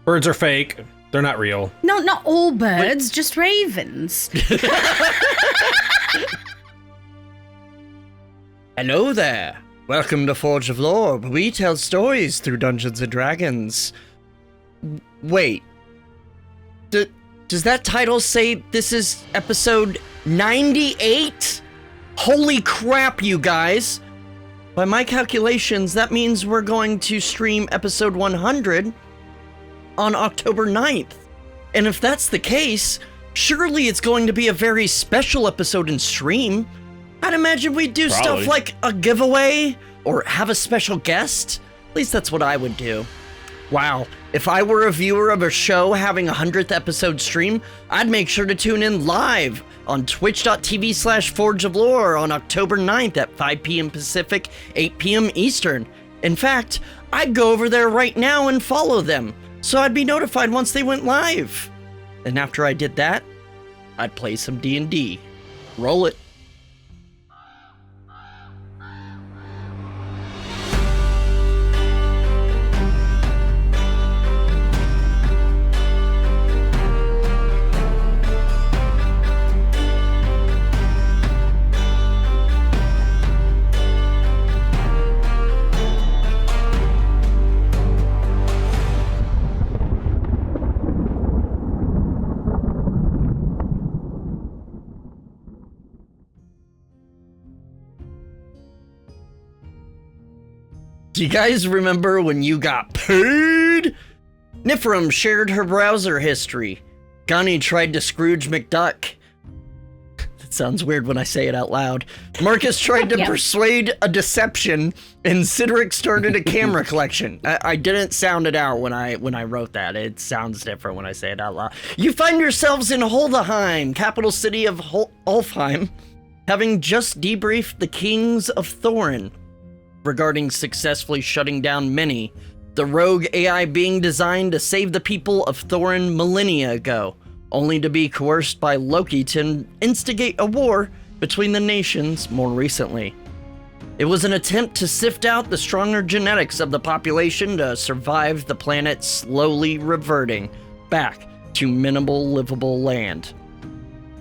Birds are fake. They're not real. No, not all birds, just ravens. Hello there. Welcome to Forge of Lore, where we tell stories through Dungeons and Dragons. Wait. Does that title say this is episode 98? Holy crap, you guys! By my calculations, that means we're going to stream episode 100 on October 9th. And if that's the case, surely it's going to be a very special episode in stream. I'd imagine we'd do stuff like a giveaway or have a special guest. At least that's what I would do. Wow, if I were a viewer of a show having a 100th episode stream, I'd make sure to tune in live on twitch.tv/Forge of Lore on October 9th at 5 p.m. Pacific, 8 p.m. Eastern. In fact, I'd go over there right now and follow them, so I'd be notified once they went live. And after I did that, I'd play some D&D. Roll it. Do you guys remember when you got paid? Nifrim shared her browser history. Gunny tried to Scrooge McDuck. That sounds weird when I say it out loud. Marcus tried to persuade a deception, and Cedric started a camera collection. I didn't sound it out when I wrote that. It sounds different when I say it out loud. You find yourselves in Hulðaheim, capital city of Ulfheim, having just debriefed the kings of Thorin regarding successfully shutting down many, the rogue AI being designed to save the people of Thorin millennia ago, only to be coerced by Loki to instigate a war between the nations more recently. It was an attempt to sift out the stronger genetics of the population to survive the planet slowly reverting back to minimal livable land.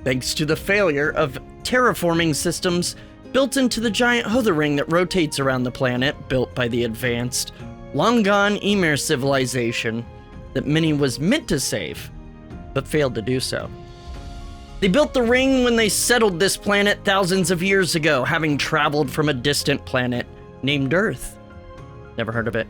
Thanks to the failure of terraforming systems built into the giant Hulðaheim that rotates around the planet, built by the advanced, long-gone Ymir civilization that Minnie was meant to save, but failed to do so. They built the ring when they settled this planet thousands of years ago, having traveled from a distant planet named Earth. Never heard of it.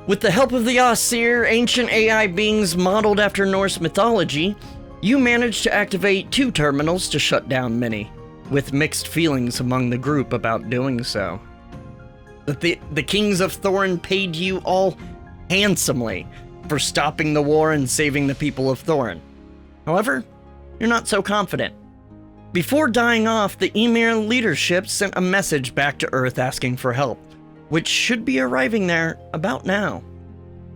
With the help of the Aesir, ancient AI beings modeled after Norse mythology, you managed to activate 2 terminals to shut down Minnie, with mixed feelings among the group about doing so. The kings of Thorin paid you all handsomely for stopping the war and saving the people of Thorin. However, you're not so confident. Before dying off, the Ymir leadership sent a message back to Earth asking for help, which should be arriving there about now.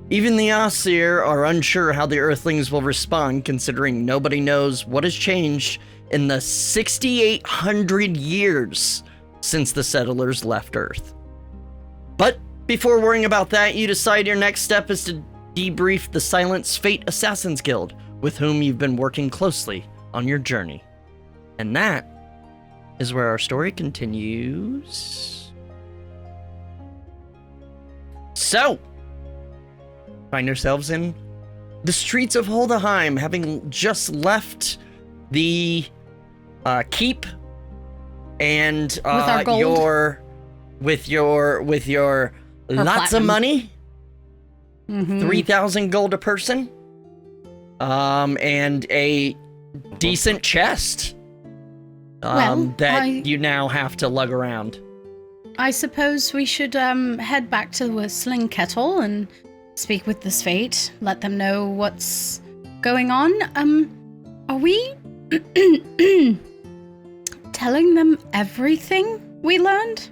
Even the Aesir are unsure how the Earthlings will respond, considering nobody knows what has changed in the 6,800 years since the settlers left Earth. But before worrying about that, you decide your next step is to debrief the Silent Sveit Assassins Guild, with whom you've been working closely on your journey. And that is where our story continues. So, find yourselves in the streets of Hulðaheim, having just left the keep and with your lots of money, 3,000 gold a person, and a decent chest that you now have to lug around. I suppose we should head back to the Sling Kettle and speak with the Sveit, let them know what's going on. Are we telling them everything we learned?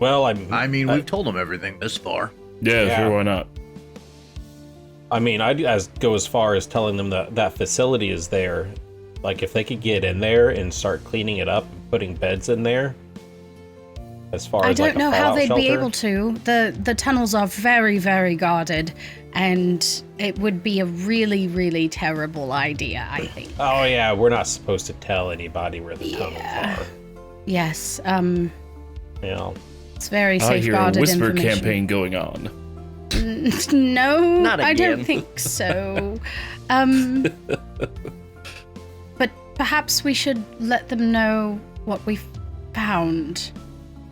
Well, we've told them everything this far. Yeah, sure, why not? I mean, I'd go as far as telling them that facility is there. Like, if they could get in there and start cleaning it up and putting beds in there, As far I as don't like, a know how fallout they'd be shelter? able to. The tunnels are very, very guarded, and it would be a really, really terrible idea, I think. Oh yeah, we're not supposed to tell anybody where the tunnels are. Yes, You know. it's very I hear a safeguarded whisper information. campaign going on. No, Not I don't again. think so. But perhaps we should let them know what we found.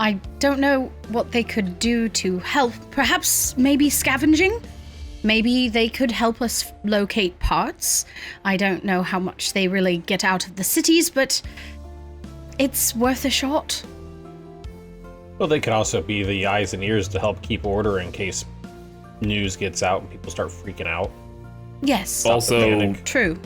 I don't know what they could do to help. Perhaps maybe scavenging? Maybe they could help us locate parts. I don't know how much they really get out of the cities, but it's worth a shot. Well, they could also be the eyes and ears to help keep order in case news gets out and people start freaking out. Yes, Also, panic. true.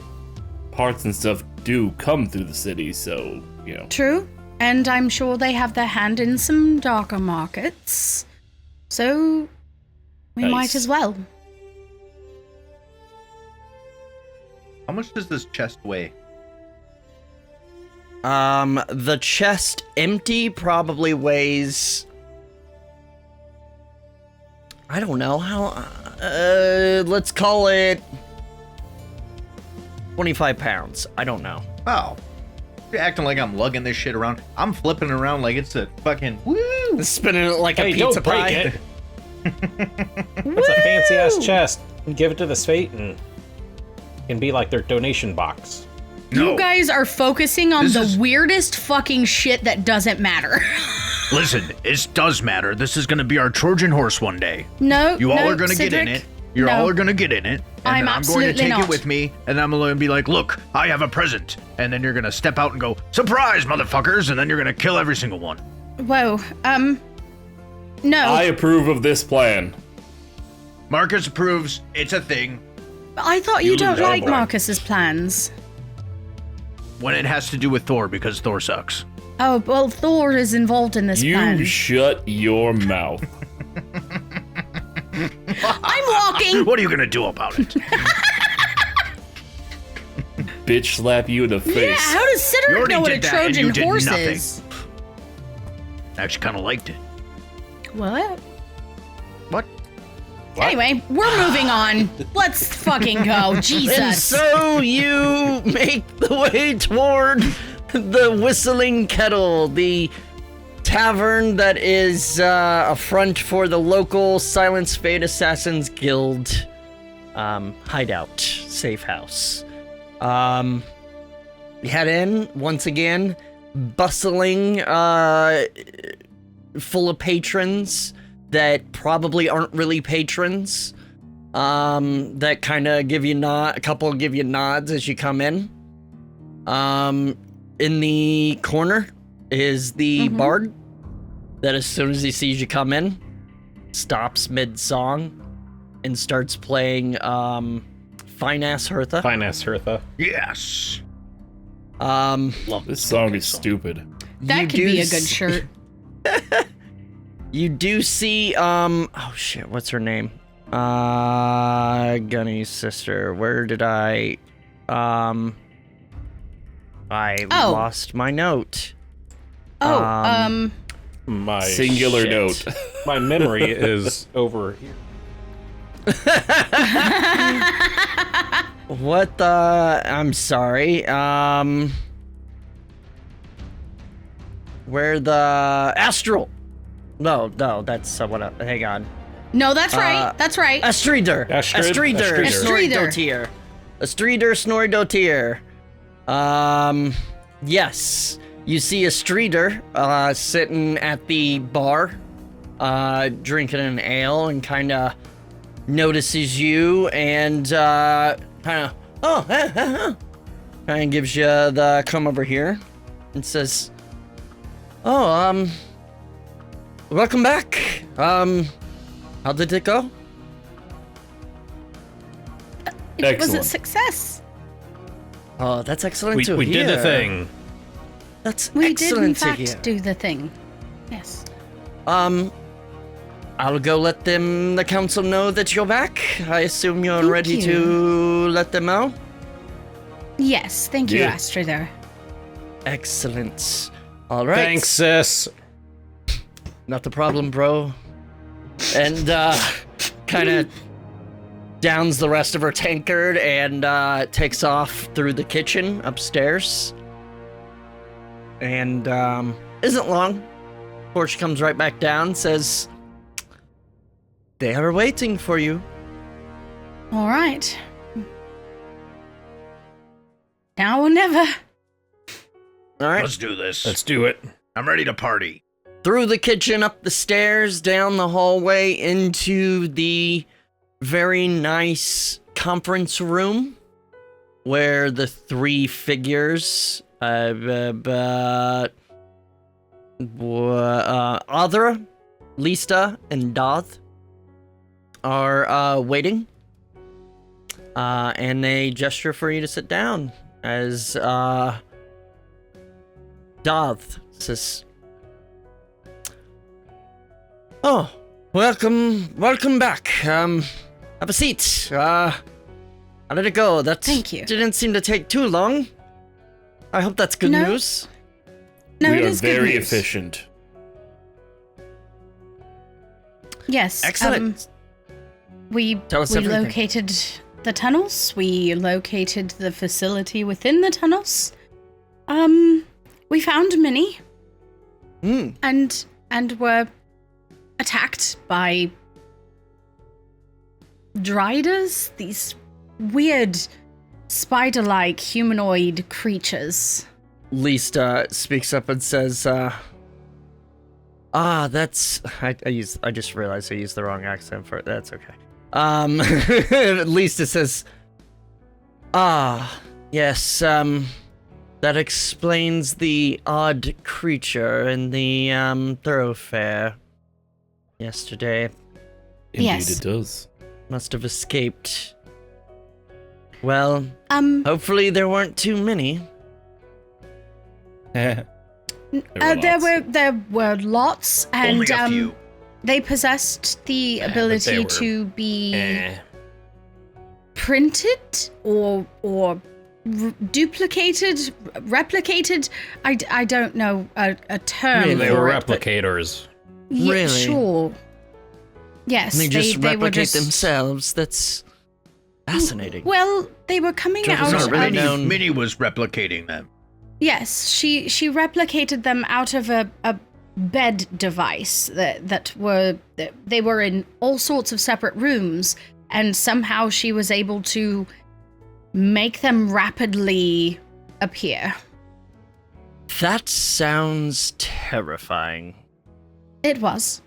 parts and stuff do come through the city, so, you know. True. And I'm sure they have their hand in some darker markets. So we might Nice. as well. How much does this chest weigh? The chest empty probably weighs, I don't know how, let's call it 25 pounds. I don't know. Oh. You're acting like I'm lugging this shit around. I'm flipping it around like it's a fucking woo. Spinning it like a Hey, pizza don't break pie. it. It's a fancy ass chest. Give it to the Sveit and it can be like their donation box. No. You guys are focusing on This the is- weirdest fucking shit that doesn't matter. Listen, it does matter. This is gonna be our Trojan horse one day. No, You all no, are gonna get in Cedric, it. You no. all are gonna get in it. And I'm then I'm going to absolutely take not. it with me, and I'm gonna be like, look, I have a present. And then you're gonna step out and go, surprise, motherfuckers, and then you're gonna kill every single one. Whoa, no. I approve of this plan. Marcus approves, it's a thing. I thought you You don't lose, oh like boy. Marcus's plans. When it has to do with Thor, because Thor sucks. Oh, well, Thor is involved in this You plan. shut your mouth. I'm walking! What are you gonna do about it? Bitch slap you in the face. Yeah, how does You Cedric already know what a did that, and you Trojan did horse nothing. is? Actually kind of liked it. What? What? Anyway, we're moving on. Let's fucking go. And Jesus. so you make the way toward the Whistling Kettle, the tavern that is a front for the local Silent Spade Assassins Guild hideout, safe house. You head in, once again, bustling, full of patrons that probably aren't really patrons. That kind of give you a couple give you nods as you come in. In the corner is the bard that as soon as he sees you come in, stops mid-song and starts playing Fine Ass Hertha. Fine ass Hertha. Yes. Love This song is stupid. That you could do be a good s- shirt. You do see, oh shit, what's her name? Gunny's sister. Where did I Oh. lost my note. Oh, My Singular shit. note. My memory is over here. What the, I'm sorry, where the, Astral! No, that's someone else, hang on. no, that's right. That's right. Astrider! Astrid? Astrider! Astrider. Astrider Snorri Dotir. Yes. You see Astrider, sitting at the bar, drinking an ale and kinda notices you and, kinda, kinda gives you the come over here and says, oh, welcome back. How did it go? It was a Excellent. success. Oh, that's excellent We to did hear. the thing. That's We did, in excellent to hear. fact, do the thing. Yes. I'll go let the council know that you're back. I assume you're Thank ready you. to let them know? Yes, thank you, Yeah. Astrider. Excellent. All right. Thanks, sis. not the problem, bro. And kind of downs the rest of her tankard and takes off through the kitchen upstairs. And isn't long before she comes right back down, says, "They are waiting for you." All right. Now or never. All right. Let's do this. Let's do it. I'm ready to party. Through the kitchen, up the stairs, down the hallway, into the very nice conference room where the three figures, Adra, Lista, and Doth are waiting. And they gesture for you to sit down as Doth says, "Oh, welcome back. Have a seat. How did it go? Thank you. Didn't seem to take too long. I hope that's good No. news." No, we it are is good very news. efficient. Yes. Excellent. We Tell us everything. located the tunnels. We located the facility within the tunnels. We found Minnie and were attacked by Driders, these weird spider-like humanoid creatures. Lista speaks up and says, that's I just realized I used the wrong accent for it. That's okay. Lista says, yes, that explains the odd creature in the thoroughfare yesterday. Indeed, Yes. it does. Must have escaped. Well, Um, hopefully there weren't too many. there lots. were lots, and Only a few. they possessed the Yeah, but ability they were- to be Eh. printed or duplicated, replicated. I don't know a term. Really? They for were it, but- replicators. Yeah, Really? Sure. Yes, They just they were replicate just themselves. That's fascinating. Well, they were coming Trevor's out not really of known. Minnie was replicating them. Yes, she replicated them out of a bed device that they were in all sorts of separate rooms, and somehow she was able to make them rapidly appear. That sounds terrifying. It was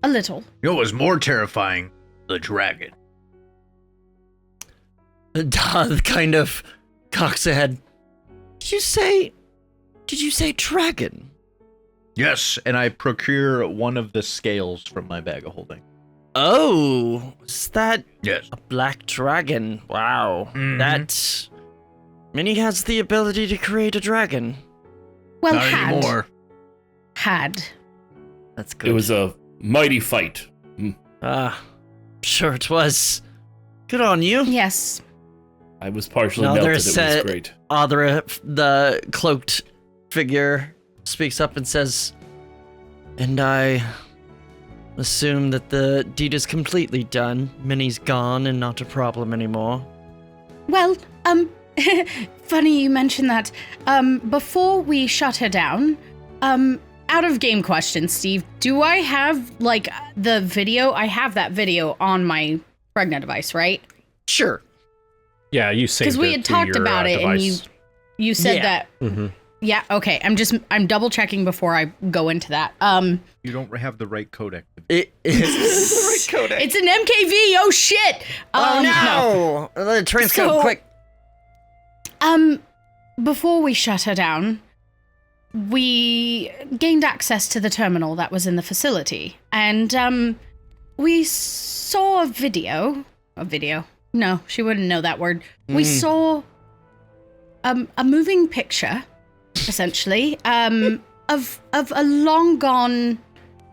a little. You know what was more terrifying? The dragon. Doth kind of cocks ahead. Did you say dragon? Yes, and I procure one of the scales from my bag of holding. Oh, is that Yes. a black dragon? Wow. Mhm. That Minnie has the ability to create a dragon. Well, Not anymore. had. That's good. It was a mighty fight. Sure it was. Good on you. Yes. I was partially No, melted. It there's, was great. Adra, the cloaked figure, speaks up and says, "And I assume that the deed is completely done. Minnie's gone and not a problem anymore." Well, funny you mention that. Before we shut her down, out of game question, Steve, do I have, like, the video? I have that video on my Pregna device, right? Sure. Yeah, you saved Because we it had to talked your, about it, and device. you said Yeah. that. Mm-hmm. Yeah, okay. I'm double checking before I go into that. You don't have the right codec. It is. It's an MKV. Oh shit. Oh no! Transcode, So- quick. Before we shut her down, we gained access to the terminal that was in the facility, and we saw a video. No, she wouldn't know that word. We saw a moving picture, essentially, of a long gone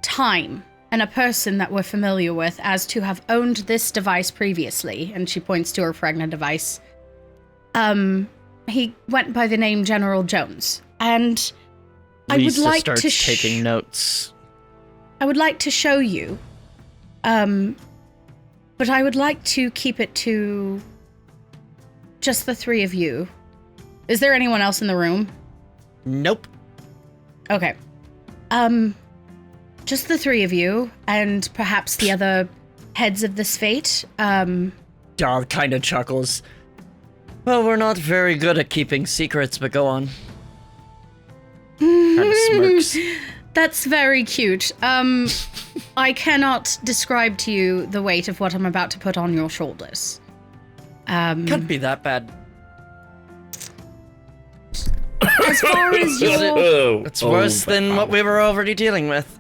time and a person that we're familiar with as to have owned this device previously. And she points to her Fregna device. He went by the name General Jones, and I would Lisa like starts to taking notes. would like to show you. But I would like to keep it to just the three of you. Is there anyone else in the room? Nope. Okay. Just the three of you, and perhaps the other heads of the Sveit. Dodd kind of chuckles. Well, we're not very good at keeping secrets, but go on. Kind of smirks. That's very cute. I cannot describe to you the weight of what I'm about to put on your shoulders. Can't be that bad. As far as your... It's worse than what we were already dealing with.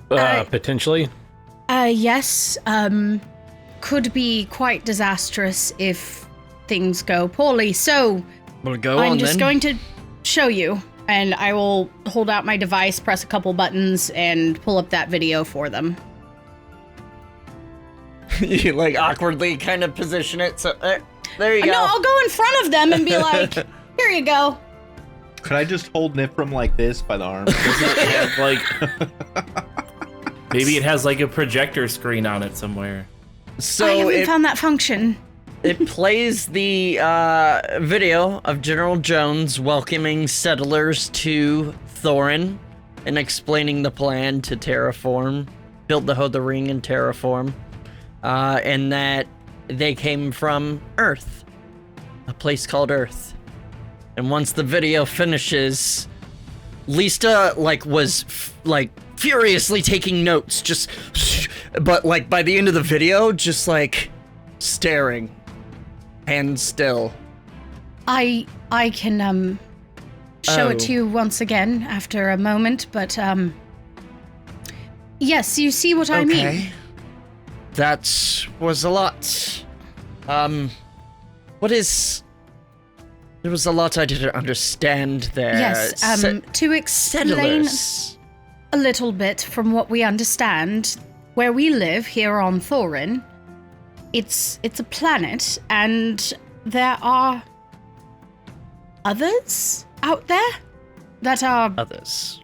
Potentially. Yes, could be quite disastrous if things go poorly. So, We'll go I'm on just then. going to show you, and I will hold out my device, press a couple buttons, and pull up that video for them. You like awkwardly kind of position it, so there you go. No, I'll go in front of them and be like, here you go. Could I just hold Nifrim like this by the arm? Maybe it has like a projector screen on it somewhere. So I haven't found that function. it plays the video of General Jones welcoming settlers to Thorin and explaining the plan to terraform, build the Hulðaheim and terraform, and that they came from Earth, a place called Earth. And once the video finishes, Lista was furiously taking notes, but by the end of the video, just staring, hands still. I can show it to you once again after a moment, but yes, you see what I mean. That was a lot. There was a lot I didn't understand there. Yes, to explain Settlers. a little bit from what we understand, where we live here on Thorin, it's a planet, and there are others out there that are. Others.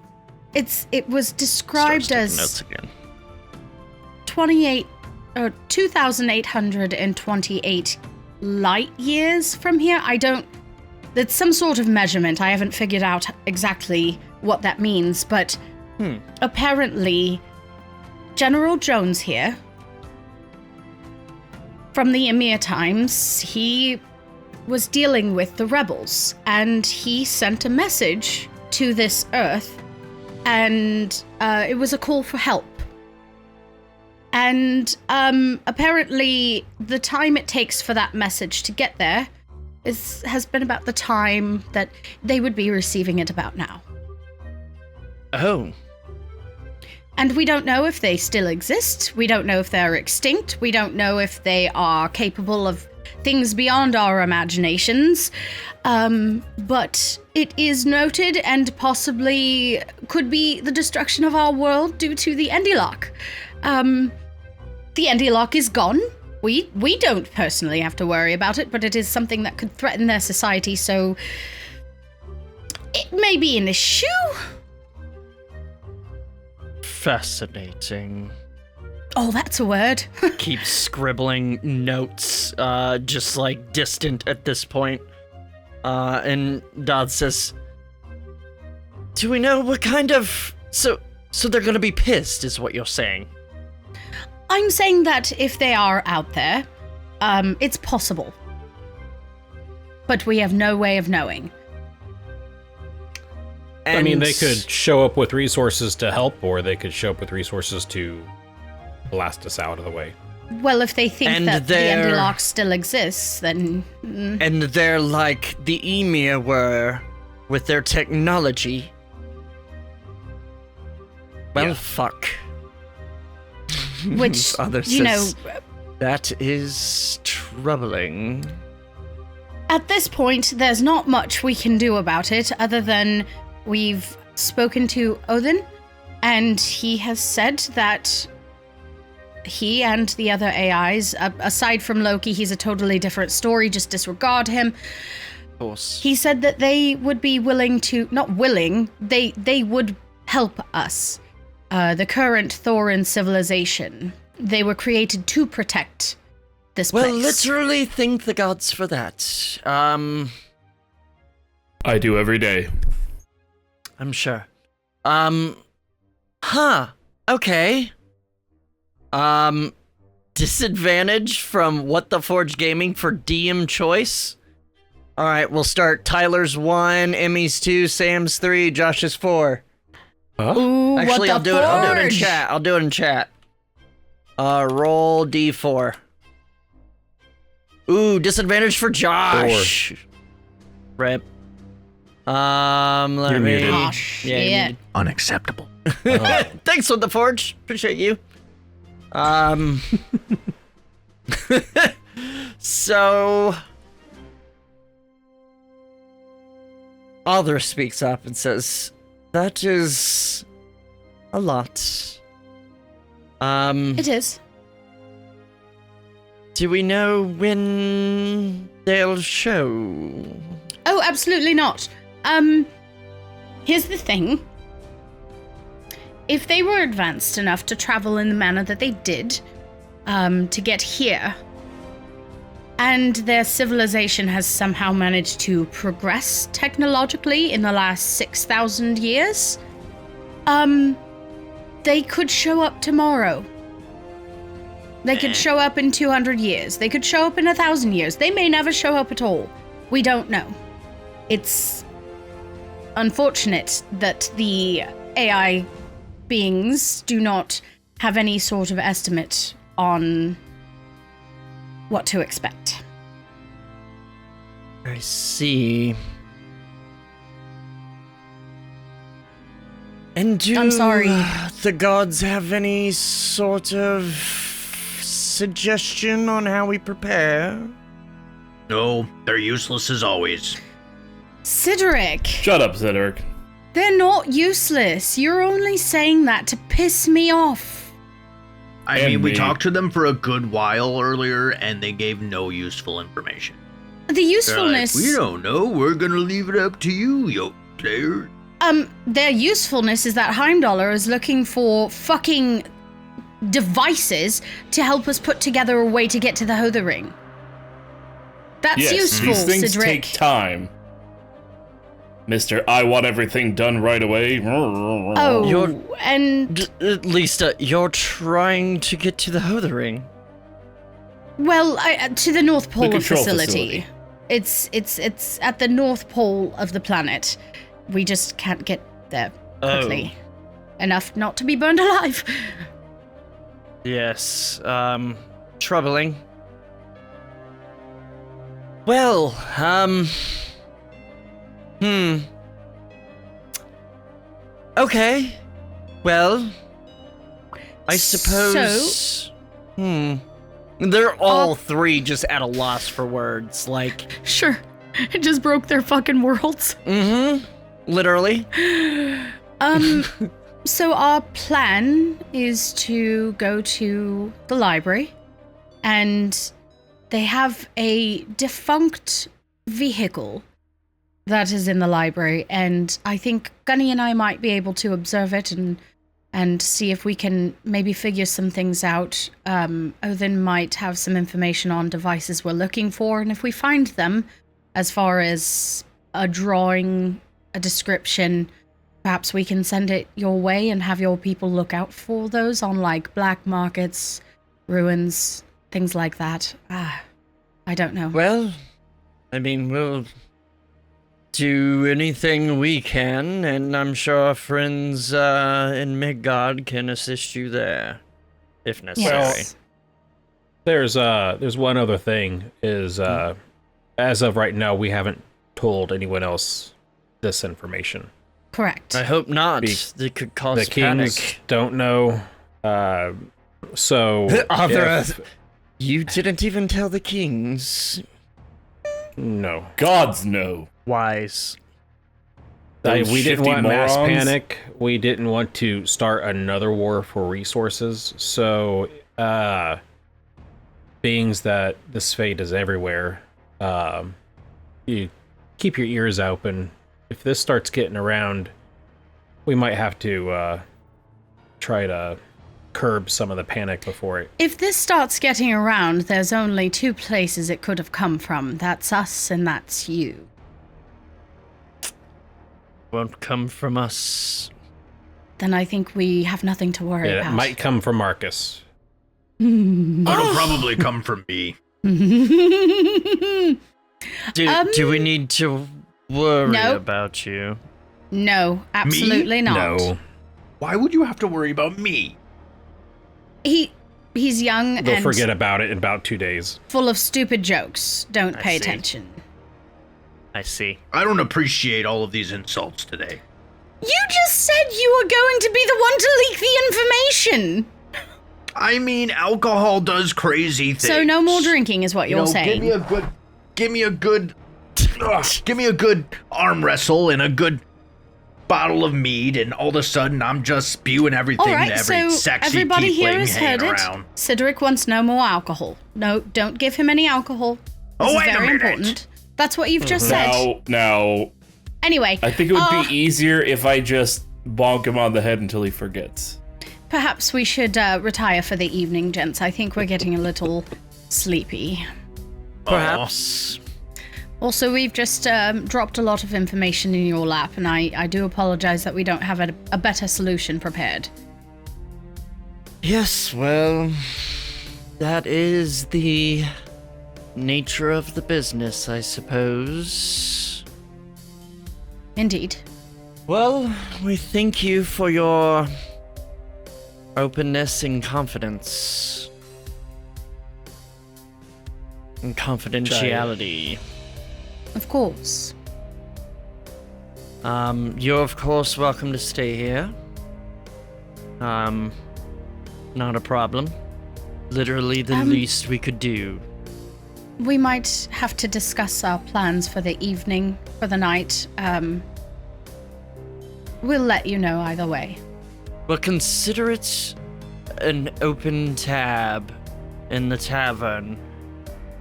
It was described Starts as taking notes again. 2,828 light years from here. It's some sort of measurement. I haven't figured out exactly what that means, but apparently General Jones here, from the Emir times, he was dealing with the rebels, and he sent a message to this Earth, and it was a call for help. And apparently the time it takes for that message to get there has been about the time that they would be receiving it about now. Oh. And we don't know if they still exist. We don't know if they're extinct. We don't know if they are capable of things beyond our imaginations. But it is noted and possibly could be the destruction of our world due to the Endilock. The Endilock is gone. We don't personally have to worry about it, but it is something that could threaten their society, so it may be an issue. Fascinating. Oh, that's a word. Keep scribbling notes, just distant at this point. And Dodd says, do we know what kind of... So they're gonna be pissed, is what you're saying? I'm saying that if they are out there, it's possible. But we have no way of knowing. And I mean, they could show up with resources to help, or they could show up with resources to blast us out of the way. Well, if they think And that the they're- Endilock still exists, then... And they're like the Emir were with their technology. Well, Yeah. fuck. Which, Other you know, says, that is troubling. at this point, there's not much we can do about it other than we've spoken to Odin, and he has said that he and the other AIs, aside from Loki, he's a totally different story, just disregard him. Of course. He said that they would be willing to, not willing, they would help us. the current Thorin civilization. They were created to protect this place. Well, literally thank the gods for that. I do every day. I'm sure. Okay. Disadvantage from What the Forge Gaming for DM choice. All right, we'll start. Tyler's 1, Emmy's 2, Sam's 3, Josh's 4. Ooh, Actually, what I'll the do it. I'll do it in forge? chat. I'll do it in chat. Roll D4. Ooh, disadvantage for Josh. Rip. Let You're me. muted. Oh, Yeah, shit. you're muted. Unacceptable. Thanks, What the Forge. Appreciate you. So, Alder speaks up and says, "That is a lot. It is. Do we know when they'll show?" Oh, absolutely not. Here's the thing. If they were advanced enough to travel in the manner that they did, to get here, and their civilization has somehow managed to progress technologically in the last 6,000 years, they could show up tomorrow. They could show up in 200 years. They could show up in 1,000 years. They may never show up at all. We don't know. It's unfortunate that the AI beings do not have any sort of estimate on what to expect. I see. And do I'm sorry. the gods have any sort of suggestion on how we prepare? No, they're useless as always. Cedric, Shut up, Cedric. they're not useless. You're only saying that to piss me off. I And mean, we me. talked to them for a good while earlier, and they gave no useful information. The They're like, usefulness... we don't know. We're gonna leave it up to you, Jotunn Slayers. Their usefulness is that Heimdallr is looking for fucking devices to help us put together a way to get to the Hulðaheim. That's Yes, useful, these things Cedric. take time. Mr. I want everything done right away. Oh, You're- and At least you're trying to get to the Hulðaheim. well, to the North Pole control facility. It's at the North Pole of the planet. We just can't get there quickly enough not to be burned alive. Yes, troubling. Well, okay. Well, I suppose. They're all three just at a loss for words. Like, Sure, it just broke their fucking worlds. literally. So our plan is to go to the library, and they have a defunct vehicle that is in the library, and I think Gunny and I might be able to observe it and see if we can maybe figure some things out. Odin might have some information on devices we're looking for, and if we find them, as far as a drawing, a description, perhaps we can send it your way and have your people look out for those on, like, black markets, ruins, things like that. I don't know. Well, I mean, we'll do anything we can, and I'm sure our friends in Midgard can assist you there, if necessary. Yes. There's one other thing is as of right now we haven't told anyone else this information. Correct. I hope not. Be- It could cause The kings panic. don't know. So if- You didn't even tell the kings. no. Gods know. Wise. Those We didn't shifty want mass morons. panic. We didn't want to start another war for resources. So, being that the Sveit is everywhere, you keep your ears open. If this starts getting around, we might have to try to curb some of the panic before it. If this starts getting around, there's only two places it could have come from. That's us and that's you. Won't come from us. Then I think we have nothing to worry It about. might come from Marcus. It'll probably come from me. Do we need to worry No. about you? No, absolutely not. No. Why would you have to worry about me? He's young They'll and forget about it in about 2 days. full of stupid jokes. Don't I pay see. attention. I see. I don't appreciate all of these insults today. You just said you were going to be the one to leak the information. I mean, alcohol does crazy things. So no more drinking is what you're saying. Give me a good arm wrestle and a good bottle of mead, and all of a sudden I'm just spewing everything All right, to every so sexy everybody here tiefling has hanging heard it. around. Cedric wants no more alcohol. No, don't give him any alcohol. This Oh, is wait a very minute. important. That's what you've just said. Now, Anyway, I think it would be easier if I just bonk him on the head until he forgets. perhaps we should retire for the evening, gents. I think we're getting a little sleepy. Perhaps. Also, we've just dropped a lot of information in your lap, and I do apologize that we don't have a better solution prepared. Yes, well, that is the nature of the business, I suppose. Indeed. Well, we thank you for your openness and confidence. And confidentiality. Of course. You're of course welcome to stay here. Not a problem. Literally the least we could do. We might have to discuss our plans for the evening, for the night. We'll let you know either way. Well, consider it an open tab in the tavern,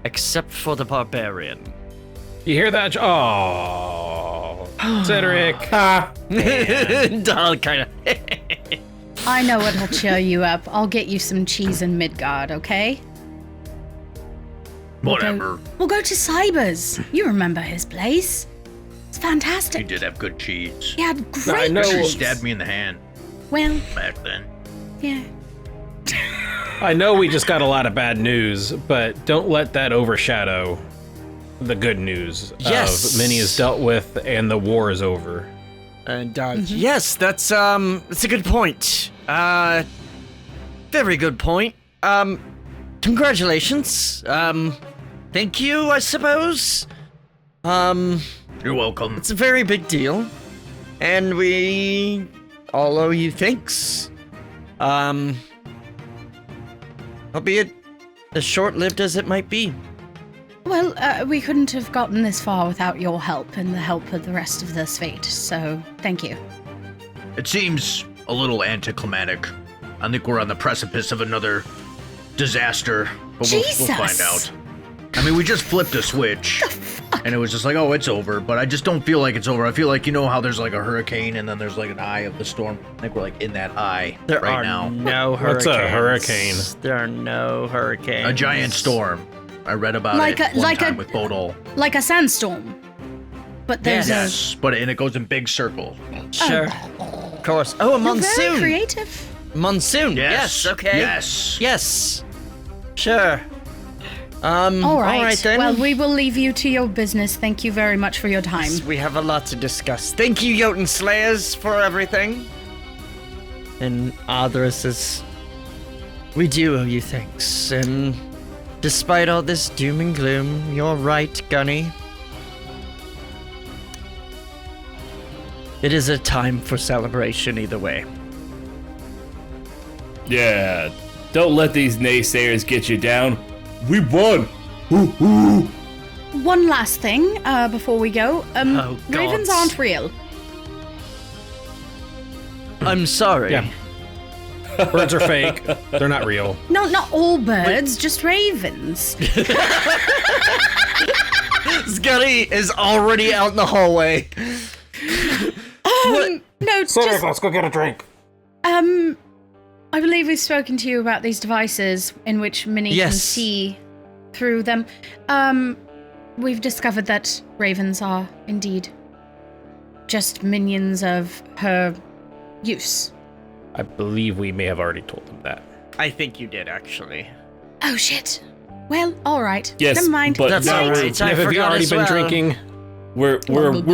except for the barbarian. You hear that? Oh, Cedric. Dahl kind of. I know it'll cheer you up. I'll get you some cheese in Midgard, okay? Whatever. We'll go to Cyber's. You remember his place? It's He fantastic. did have good cheese. He had great know. He cheese. stabbed me in the hand Well, back then. yeah. I know we just got a lot of bad news, but don't let that overshadow the good news Yes. of Minnie is dealt with and the war is over. And yes, that's a good point. Very good point. Congratulations. Thank you, I suppose. You're welcome. It's a very big deal, and we all owe you thanks. Albeit as short-lived as it might be. Well, we couldn't have gotten this far without your help and the help of the rest of the Sveit, so thank you. It seems a little anticlimactic. I think we're on the precipice of another disaster, but we'll find Jesus! out. I mean, we just flipped a switch, and it was just like, oh, it's over, but I just don't feel like it's over. I feel like, you know how there's like a hurricane and then there's like an eye of the storm? I think we're like in that eye There right are now. no hurricanes. What's a hurricane? There are no hurricanes. A giant storm. I read about Like it a- one like a- time with Bodol. Like a sandstorm. But there's Yes, but and it goes in big circles. Sure. Of course. Oh, a You're monsoon. very creative. Monsoon. Yes. Okay. Yes. Yes. Sure. All right. then. Well, we will leave you to your business. Thank you very much for your time. We have a lot to discuss. Thank you, Jotunn Slayers, for everything. And Adris, we do owe you thanks. And despite all this doom and gloom, you're right, Gunny. It is a time for celebration either way. Yeah, don't let these naysayers get you down. We won! Woo-hoo! One last thing before we go. Oh, God. Ravens aren't real. I'm sorry. Yeah. Birds are fake. They're not real. No, not all birds, just ravens. Scotty is already out in the hallway. No, Cedric, just let's go get a drink. I believe we've spoken to you about these devices in which Minnie can Yes. see through them. We've discovered that ravens are indeed just minions of her use. I believe we may have already told them that. I think you did, actually. Oh shit. Well, all right. Yes, Never mind. but That's no, all we're- right. I Have you forgot already as been well. drinking? We're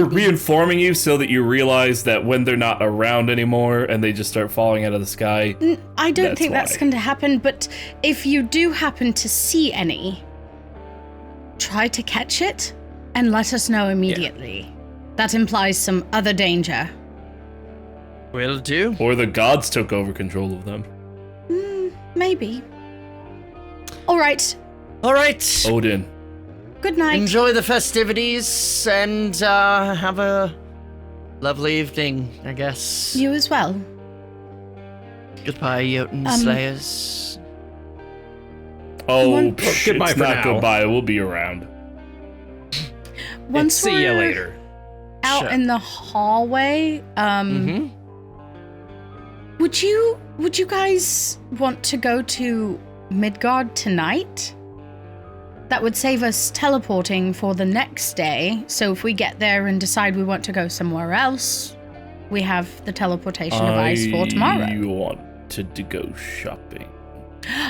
reinforming you so that you realize that when they're not around anymore and they just start falling out of the sky. I don't That's think that's why. going to happen, but if you do happen to see any, try to catch it and let us know immediately. That implies some other danger. Will do. Or the gods took over control of them. Maybe. All right. All right. Odin. Good night. Enjoy the festivities and have a lovely evening, I guess. You as well. Goodbye, Jotunn Slayers. Oh, One- goodbye it's for not now. goodbye. We'll be around. Once See you we're later. out Sure. in the hallway, Mm-hmm. would you guys want to go to Midgard tonight? That would save us teleporting for the next day. So if we get there and decide we want to go somewhere else, we have the teleportation device for tomorrow. I wanted to go shopping.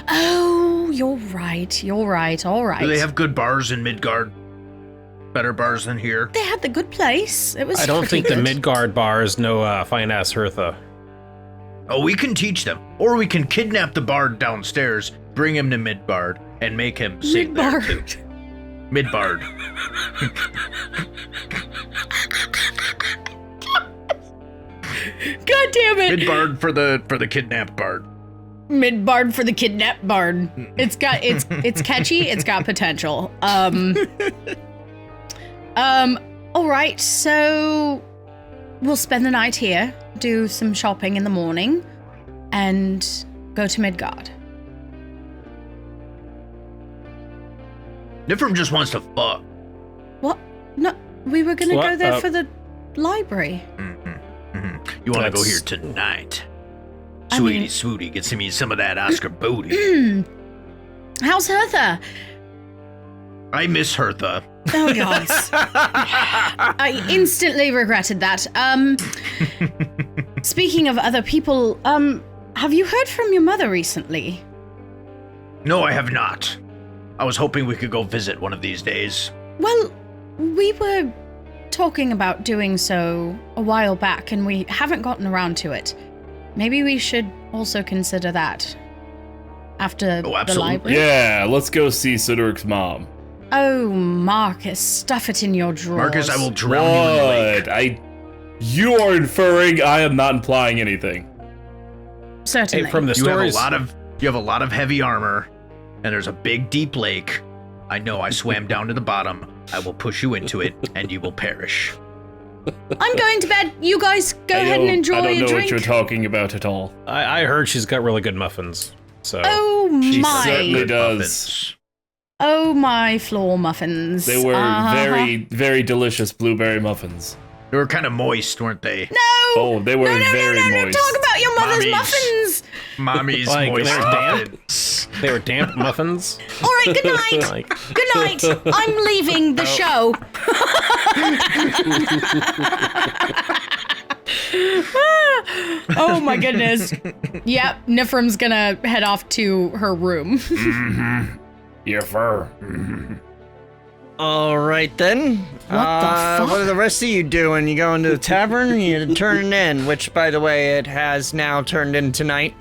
Oh, you're right. You're right. All right. Do they have good bars in Midgard? Better bars than here? They had the good place. It was. I don't pretty think the good. Midgard bar is no fine-ass Hertha. Oh, we can teach them. Or we can kidnap the bard downstairs, bring him to Midgard, and make him sing there too. Midgard. Midgard. God damn it! Midgard for the kidnapped bard. Midbard for the kidnapped bard. It's catchy. It's got potential. All right. So we'll spend the night here, do some shopping in the morning, and go to Midgard. Nifrim just wants to fuck. What? No, we were gonna What? go there for the library. You want to go here That's- tonight? I Sweetie, mean- Swooty, get me some of that Oscar booty. How's Hertha? I miss Hertha. Oh God. I instantly regretted that. Speaking of other people, have you heard from your mother recently? No, I have not. I was hoping we could go visit one of these days. Well, we were talking about doing so a while back, and we haven't gotten around to it. Maybe we should also consider that after Oh, the absolutely. library. Yeah, let's go see Sidoric's mom. Oh, Marcus, stuff it in your drawers. Marcus, I will drown you in the lake. What? You are inferring. I am not implying anything. Certainly. Hey, from the You have stories, a lot of heavy armor, and there's a big deep lake. I know I swam down to the bottom. I will push you into it, and you will perish. I'm going to bed. You guys go ahead and enjoy I don't a know drink. what you're talking about at all. I heard she's got really good muffins. So Oh She my! certainly does. Muffins. Oh my floor muffins. They were Uh-huh. very, very delicious blueberry muffins. They were kind of moist, weren't they? No! Oh, they were very no, moist. talk about your mother's Mommies. muffins! Mommy's Like, moist they're damp? muffins. they were damp muffins. All right, good night. Like, Good night. I'm leaving the show. Oh my goodness. Yep, Nifrim's gonna head off to her room. Your fur. All right then. What the fuck? What are the rest of you doing? You going to the tavern? You turning in? Which, by the way, it has now turned into night.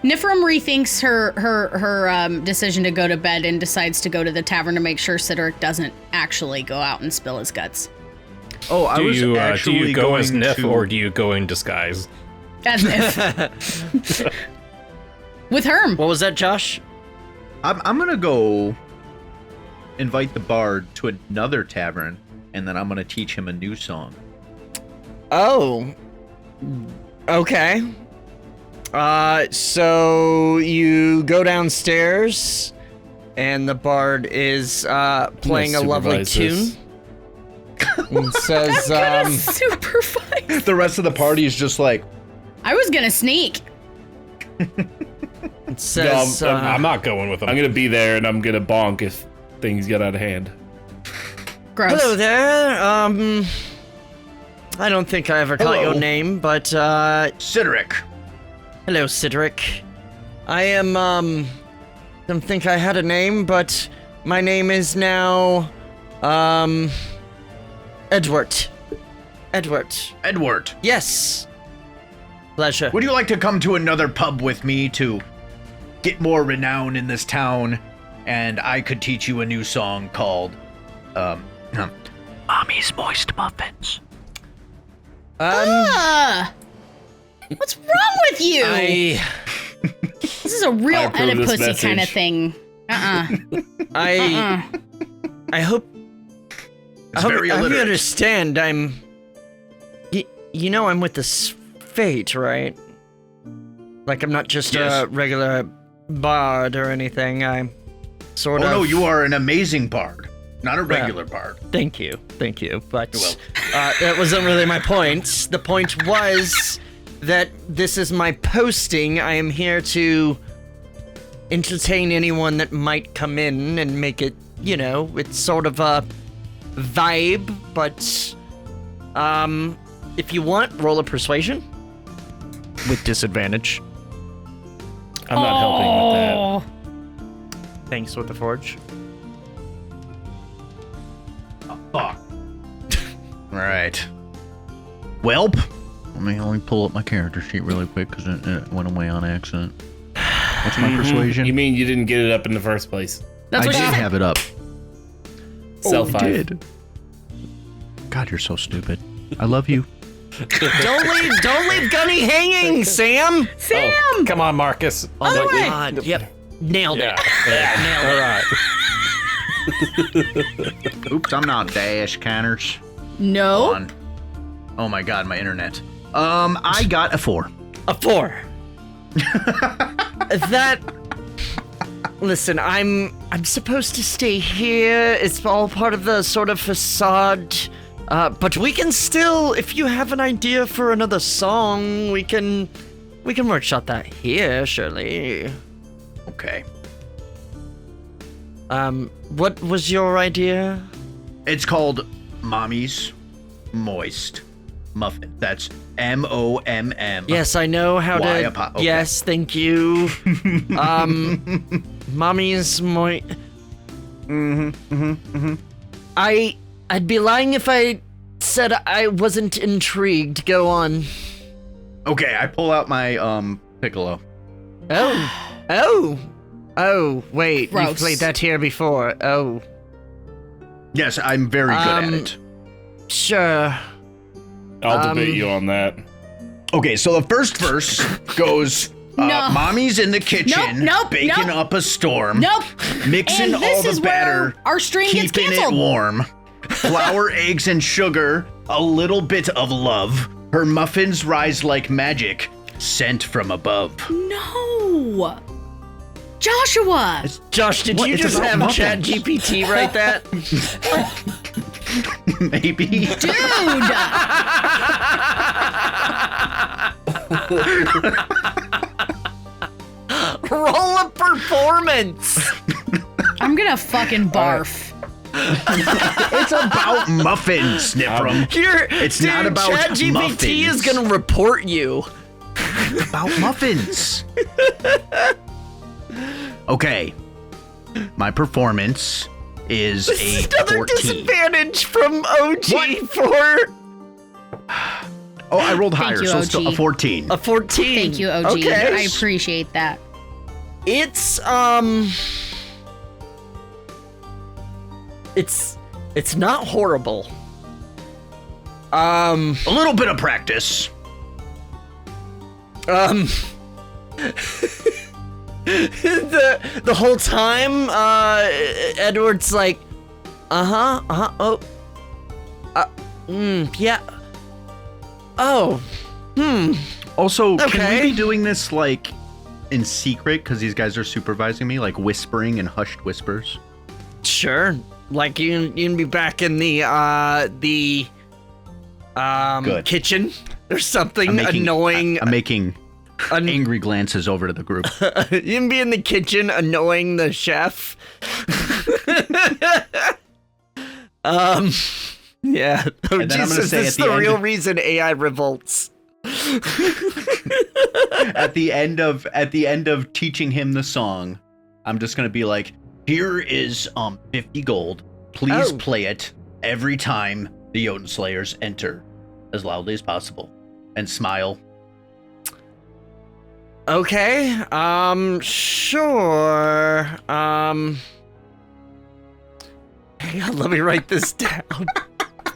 Nifrim rethinks her decision to go to bed and decides to go to the tavern to make sure Sidoric doesn't actually go out and spill his guts. Oh, I do was you actually go as going Nif to... or do you go in disguise? As Nif. With Herm. What was that, Josh? I'm gonna go invite the bard to another tavern, and then I'm gonna teach him a new song. Oh. Okay. So you go downstairs, and the bard is playing a lovely supervise tune. And says, Supervise. The rest of the party is just like, I was gonna sneak. It says, No, I'm not going with them. I'm gonna be there and I'm gonna bonk if things get out of hand. Gross. hello there. I don't think I ever caught Hello. your name, but Cedric. hello, Cedric. I am don't think I had a name, but my name is now Edward. Edward. Yes. Pleasure. Would you like to come to another pub with me to get more renown in this town? And I could teach you a new song called, Mommy's Moist Muffins. What's wrong with you? This is a real I approve this Oedipus kind of message. thing. I hope It's very I hope you illiterate. understand. You know I'm with the Sveit, right? Like I'm not just Yes. a regular bard or anything. I'm sort Oh of. no, you are an amazing bard, not a regular bard. Thank you. But You're welcome. that wasn't really my point. The point was that this is my posting. I am here to entertain anyone that might come in and make it, it's sort of a vibe, but if you want, roll a persuasion. With disadvantage. I'm not helping with that. Oh. Thanks with the forge. Fuck. All right. Welp. Let me pull up my character sheet really quick because it went away on accident. What's my persuasion? You mean you didn't get it up in the first place? That's I what did she said. have it up. Sell I 5. did. God, you're so stupid. I love you. Don't leave Gunny hanging, Sam. Sam! Oh, come on, Marcus. Oh the way. my god. Yep. Nailed it. Yeah. All right. Oops, I'm not Dash Connors. No. On. Oh my god, my internet. I got a 4. A 4. Listen, I'm supposed to stay here. It's all part of the sort of facade. But we can still, if you have an idea for another song, we can workshop that here, surely. Okay. What was your idea? It's called Mommy's Moist Muffin. That's MOMM. Yes, I know how Why to. okay. Yes, thank you. Mommy's I'd be lying if I said I wasn't intrigued. Go on. Okay, I pull out my piccolo. Oh, wait, Gross. you've played that here before. Oh, Yes, I'm very good at Um, it. sure. I'll debate you on that. Okay, so the first verse goes, No. Mommy's in the kitchen, Nope, baking nope. up a storm, Nope. mixing And this all the is batter, where our stream gets keeping it canceled. warm, flour, eggs, and sugar, a little bit of love. Her muffins rise like magic, sent from above. No. Joshua. Josh, did What? you It's just about have muffins. Chat GPT write that? Maybe. Dude. Roll a performance. I'm gonna fucking barf. It's about muffins, Sniprum. Here, It's dude, not about Chat GPT muffins. is gonna report you. About muffins. Okay. My performance is a Another 14. disadvantage from OG What? for Oh, I rolled Thank higher, you, so OG. still a 14. a 14. Thank you, OG. Okay. I appreciate that. It's it's not horrible. A little bit of practice. The whole time Edward's like yeah. Oh. Also, can Okay. we be doing this like in secret because these guys are supervising me, like whispering and hushed whispers? Sure. Like you can be back in the Good. kitchen or something I'm making, annoying. I'm making Angry glances over to the group. You can be in the kitchen annoying the chef. Yeah. Oh, And then I'm gonna Jesus, say that's at the the real end- reason AI revolts. At the end of teaching him the song, I'm just gonna be like, here is 50 gold. Please Oh. play it every time the Jotunn Slayers enter as loudly as possible. And smile. Okay, sure. Hang on, let me write this down.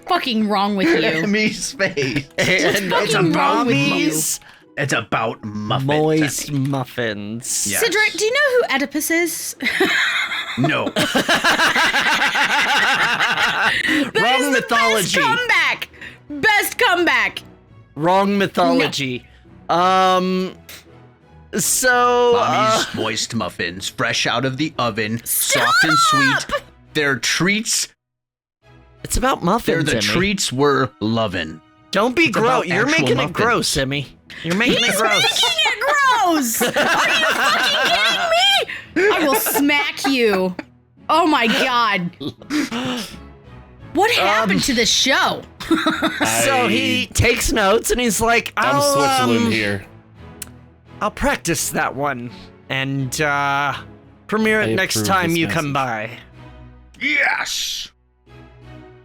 Fucking wrong with you. Enemy's face. And What's fucking wrong with you? mommy's It's about muffins. moist muffins. Yeah. Cedric, do you know who Oedipus is? No. Wrong mythology. Best comeback. Best comeback. Wrong mythology. So, Mommy's moist muffins, fresh out of the oven, soft and sweet. Their treats, it's about they're muffins, the Emmy. treats we're loving. Don't be It's gross. about You're actual making it muffins. gross, Emmy. You're making it He's gross. making it gross. Are you fucking kidding me? I will smack you. Oh my god. What happened to the show? So he takes notes and he's like, I'm Switzerland here. I'll practice that one and premiere it I next approve time this you come message. by. Yes!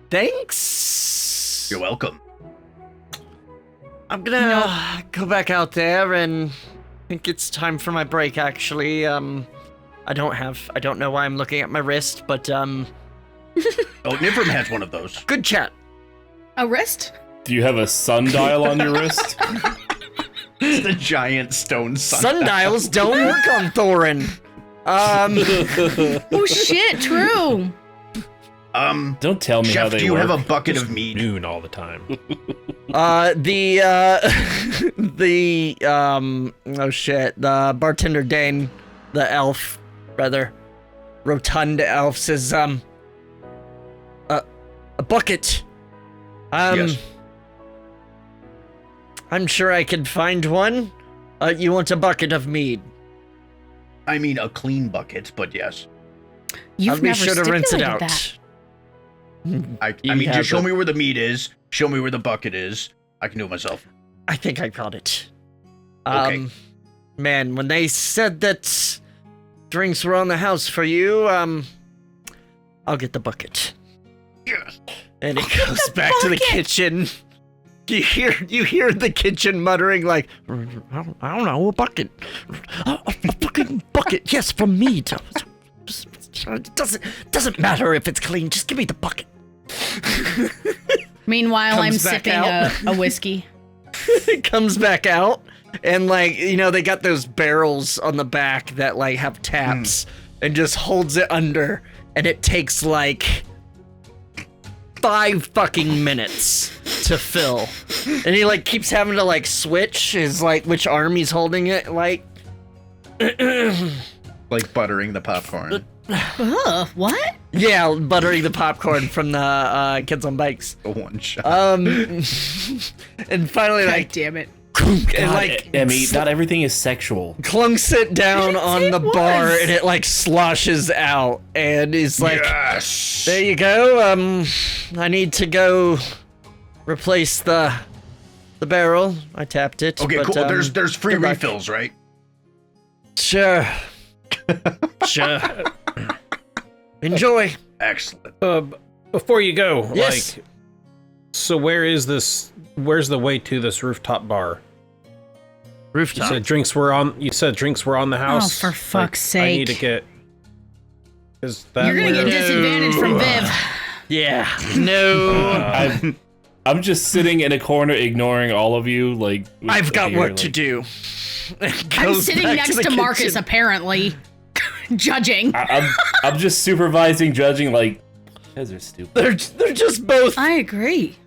Thanks. You're welcome. I'm gonna go back out there and think it's time for my break actually. I don't know why I'm looking at my wrist, but Oh, Nifrim has one of those. good chat. A wrist? Do you have a sundial on your wrist? It's the giant stone sundial. Sundials don't work on Thorin. Oh shit, true. Don't tell me how Chef, they do you work. have a bucket of mead? Noon all the time. The bartender Dane, the elf, rather, rotund elf says, a bucket. Yes. I'm sure I could find one. You want a bucket of mead? I mean, a clean bucket, but yes. You've I'll be never sure to rinse it stipulated out. that. I You mean, have just show it. me where the mead is. Show me where the bucket is. I can do it myself. I think I got it. Okay. Man, when they said that drinks were on the house for you, I'll get the bucket. Yes. And he goes back to the kitchen. You hear the kitchen muttering like, I don't know, a bucket. A fucking bucket, yes, from me. It doesn't matter if it's clean, just give me the bucket. Meanwhile, I'm Comes back sipping out. a whiskey. It comes back out, and like, they got those barrels on the back that like have taps, and just holds it under, and it takes like 5 fucking minutes to fill. And he like keeps having to like switch his like which arm he's holding it like. Like buttering the popcorn. Ugh, what? Yeah, buttering the popcorn from the kids on bikes. A one shot. And finally like damn it. and like Emmy, not everything is sexual. clunks it down on It the bar was. and it like sloshes out and is like, yes. there you go. I need to go replace the barrel. I tapped it. Okay, but, cool. There's free good luck. refills, right? Sure. Sure. Enjoy. Excellent. Before you go, Yes. like, so where's the way to this rooftop bar? You Rooftop. said drinks were on the house. for fuck's I need to sake. get. Is that You're gonna get where- disadvantage from Viv. Yeah. No. I'm just sitting in a corner ignoring all of you. Like I've got here, work to like- do. I'm sitting next to Marcus, apparently. Judging. I'm just supervising, judging. Like, you guys are stupid. They're just both. I agree.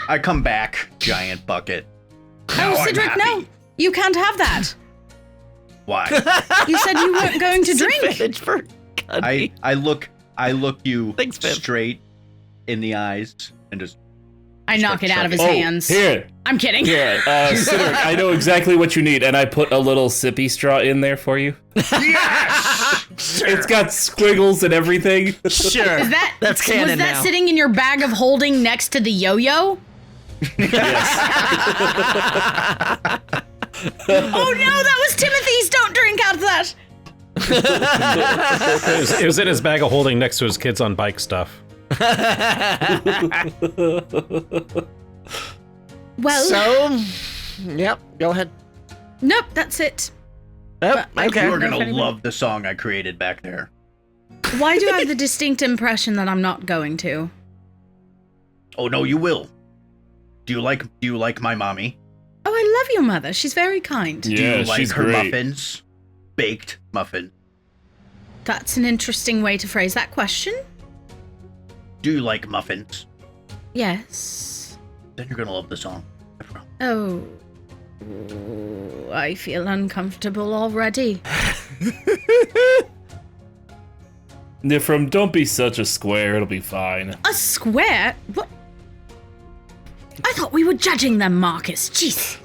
I come back, giant bucket. Now Oh, I'm Cedric, happy. no. You can't have that. Why? You said you weren't going to drink. Disadvantage for I look you Thanks, Viv. straight in the eyes and just I knock it out of his hands. Here. I'm kidding. Yeah, Cedric, I know exactly what you need, and I put a little sippy straw in there for you. Yes! Sure. It's got squiggles and everything. Sure. That's canon Was that now. sitting in your bag of holding next to the yo-yo? Yes. Oh no, that was Timothy's! Don't drink out of that! It was in his bag of holding next to his kids on bike stuff. Well, So, yep, go ahead. nope, that's it. Oh, okay. You are If gonna anybody- love the song I created back there. Why do I have the distinct impression that I'm not going to? Oh no, you will. Do you like my mommy? Oh, I love your mother. She's very kind. Do Yeah, you like she's her great. muffins? Baked muffin. That's an interesting way to phrase that question. Do you like muffins? Yes. Then you're gonna love the song. I promise. Oh. I feel uncomfortable already. Nifrim, don't be such a square. It'll be fine. A square? What? I thought we were judging them, Marcus. Jeez.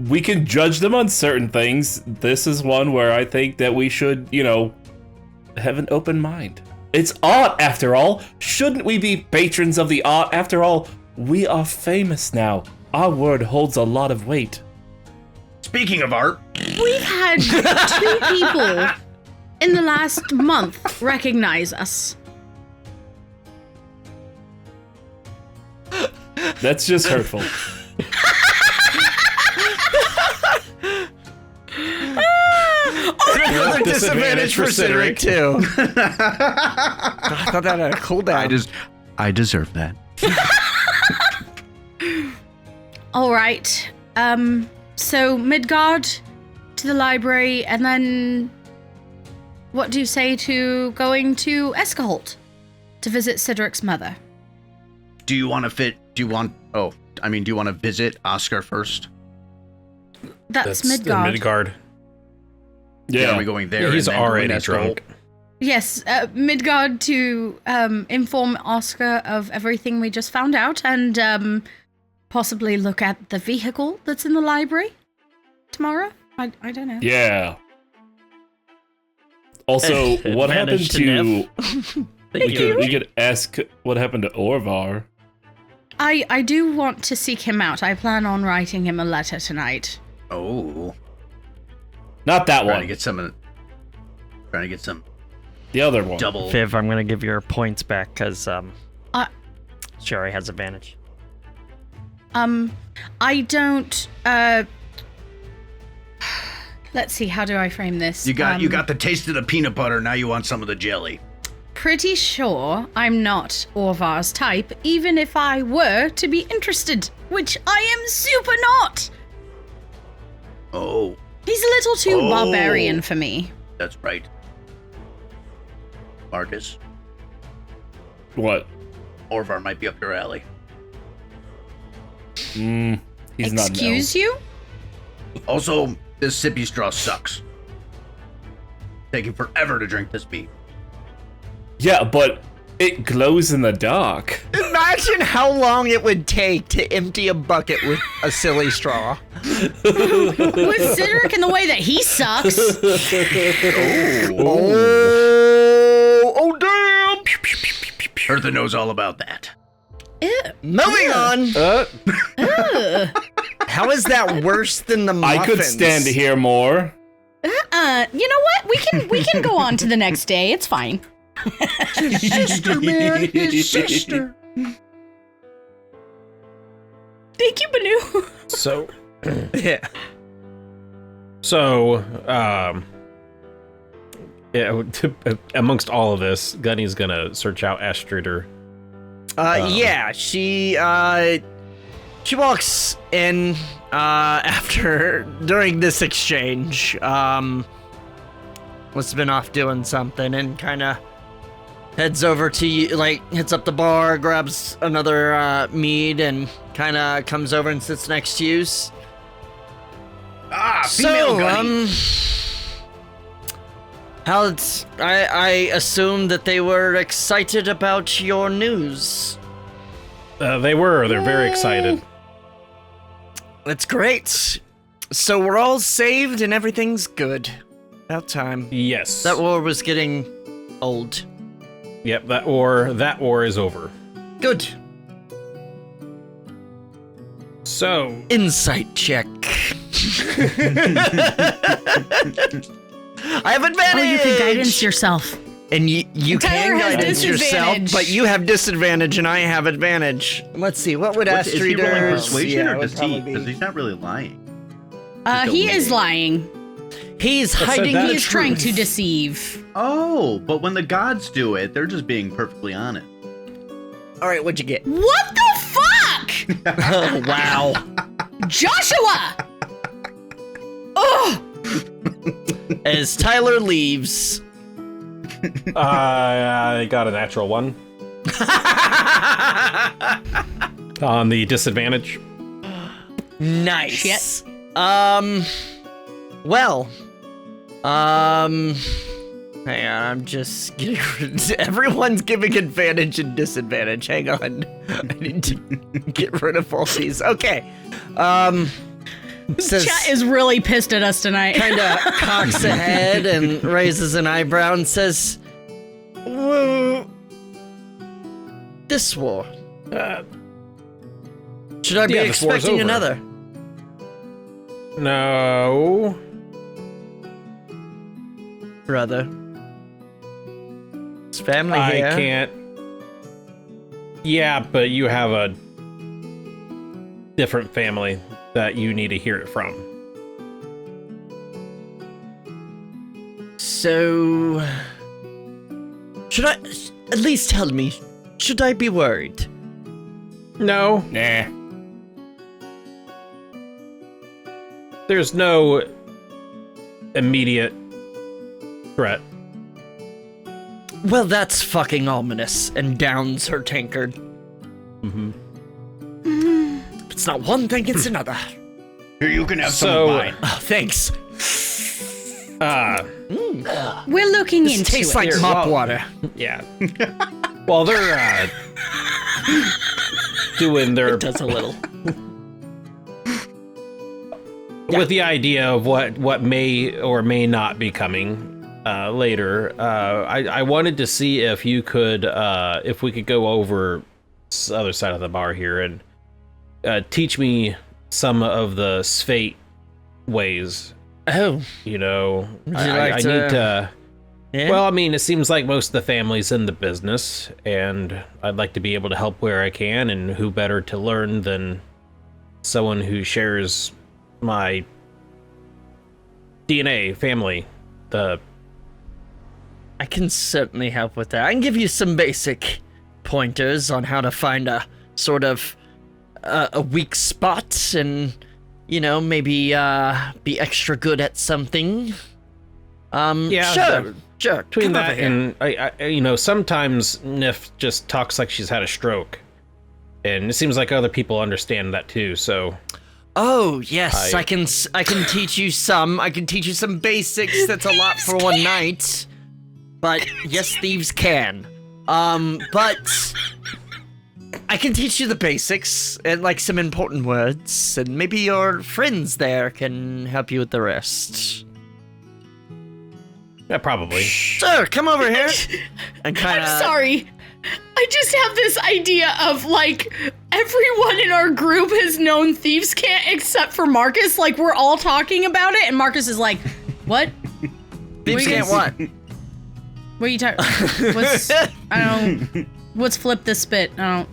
We can judge them on certain things. This is one where I think that we should, have an open mind. It's art, after all. Shouldn't we be patrons of the art? After all, we are famous now. Our word holds a lot of weight. Speaking of art, We've had 2 people in the last month recognize us. That's just hurtful. Another disadvantage for Cedric, too. I thought that had a cooldown. I deserve that. All right. So Midgard to the library, and then what do you say to going to Escaholt to visit Cedric's mother? do you want to visit Oscar first? That's the Midgard. Midgard. Yeah. Are we going there? He's and then already going to Escaholt? drunk. Yes, Midgard to inform Oscar of everything we just found out, and possibly look at the vehicle that's in the library tomorrow. I don't know. Yeah. Also, what happened Advantage to to... we could ask what happened to Orvar. I do want to seek him out. I plan on writing him a letter tonight. Oh, Not that trying one. to get some. Trying to get some The other one. double. Viv, I'm gonna give you her points back because Uh, she already has advantage. I don't. Let's see. How do I frame this? You got the taste of the peanut butter. Now you want some of the jelly. Pretty sure I'm not Orvar's type, even if I were to be interested, which I am super not. Oh, He's a little too Oh. barbarian for me. that's right. Marcus, What? Orvar might be up your alley. He's not. Excuse you? Also, this sippy straw sucks. Taking forever to drink this beef. Yeah, but it glows in the dark. Imagine how long it would take to empty a bucket with a silly straw. With Cedric in the way that he sucks. Oh, damn! Eartha knows all about that. Ew. Moving on. Ugh. How is that worse than the muffins? I could stand to hear more. You know what? We can go on to the next day. It's fine. His sister, man, his sister. Thank you, Banu. So, Yeah. yeah, amongst all of this, Gunny's gonna search out Astrider. Yeah, she walks in during this exchange. Must have been off doing something and kind of heads over to you, hits up the bar, grabs another mead, and kind of comes over and sits next to you. Female Gunny. I assume that they were excited about your news. They were. They're very excited. That's great. So we're all saved and everything's good. About time. Yes. That war was getting old. Yep, that war is over. Good. So, Insight check. I have advantage. Oh, you can guidance yourself. And you Tyler can has guidance yourself, disadvantage. but you have disadvantage and I have advantage. Let's see, what would Is he rolling Astriders... persuasion yeah, or would deceit? probably Because be- he's not really lying. He is lying. He's hiding that- the He is trying truth. to deceive. Oh, but when the gods do it, they're just being perfectly honest. All right, what'd you get? What the fuck? Oh, wow. Joshua! Oh! As Tyler leaves... I got a natural 1 on the disadvantage. Nice. Shit. Well. Hang on, I'm just getting everyone's giving advantage and disadvantage. Hang on. I need to get rid of all these. Okay. Says, Chat is really pissed at us tonight. kind of cocks a head and raises an eyebrow and says, "Well, this war. Should I be yeah, this war's expecting over." another?" No. Brother. It's family I here. can't. Yeah, but you have a different family that you need to hear it from. So, should I, at least tell me, should I be worried? No, Nah. there's no immediate threat. Well, that's fucking ominous, and downs her tankard. Mm-hmm. It's not one thing, it's another. Here, you can have So- Oh, thanks. We're looking This into tastes it. like Here, mop well- water. Yeah. Well, they're doing their It does a little. with the idea of what may or may not be coming later. I wanted to see if you could if we could go over this other side of the bar here and teach me some of the Sveit ways. Oh, You know, Would you I like need to. yeah? Well, I mean, it seems like most of the family's in the business, and I'd like to be able to help where I can, and who better to learn than someone who shares my DNA, family, the... I can certainly help with that. I can give you some basic pointers on how to find a sort of a weak spot and, you know, maybe be extra good at something. Yeah, sure, sure. Between come over that here. and, I, you know, sometimes Nif just talks like she's had a stroke. And it seems like other people understand that too, so... Oh yes, I- I can teach you some. I can teach you some basics. That's a lot for one night. But yes, thieves can. But I can teach you the basics and like some important words, and maybe your friends there can help you with the rest. Yeah, probably. Sir, come over here. And kind I'm of. sorry. I just have this idea of like everyone in our group has known Thieves' Cant except for Marcus. Like we're all talking about it, and Marcus is like, "What? Thieves can't what? What are you talking? What's I don't. What's flip the spit? I don't.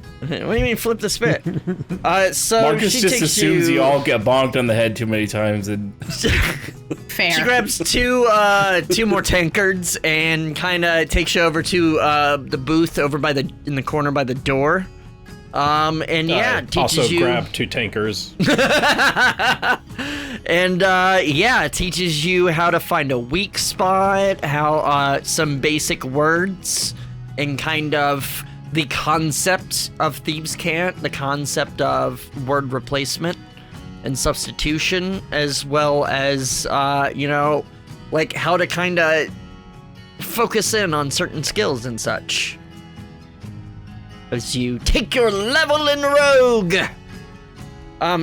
What do you mean flip the spit? So Marcus she just takes assumes you all get bonked on the head too many times, and Fair. She grabs two more tankards and kind of takes you over to the booth over in the corner by the door. And yeah, teaches also you. grab 2 tankers. And yeah, it teaches you how to find a weak spot, how some basic words, and kind of the concept of Thieves' Cant, the concept of word replacement and substitution, as well as you know, like how to kind of focus in on certain skills and such. as you take your level in Rogue.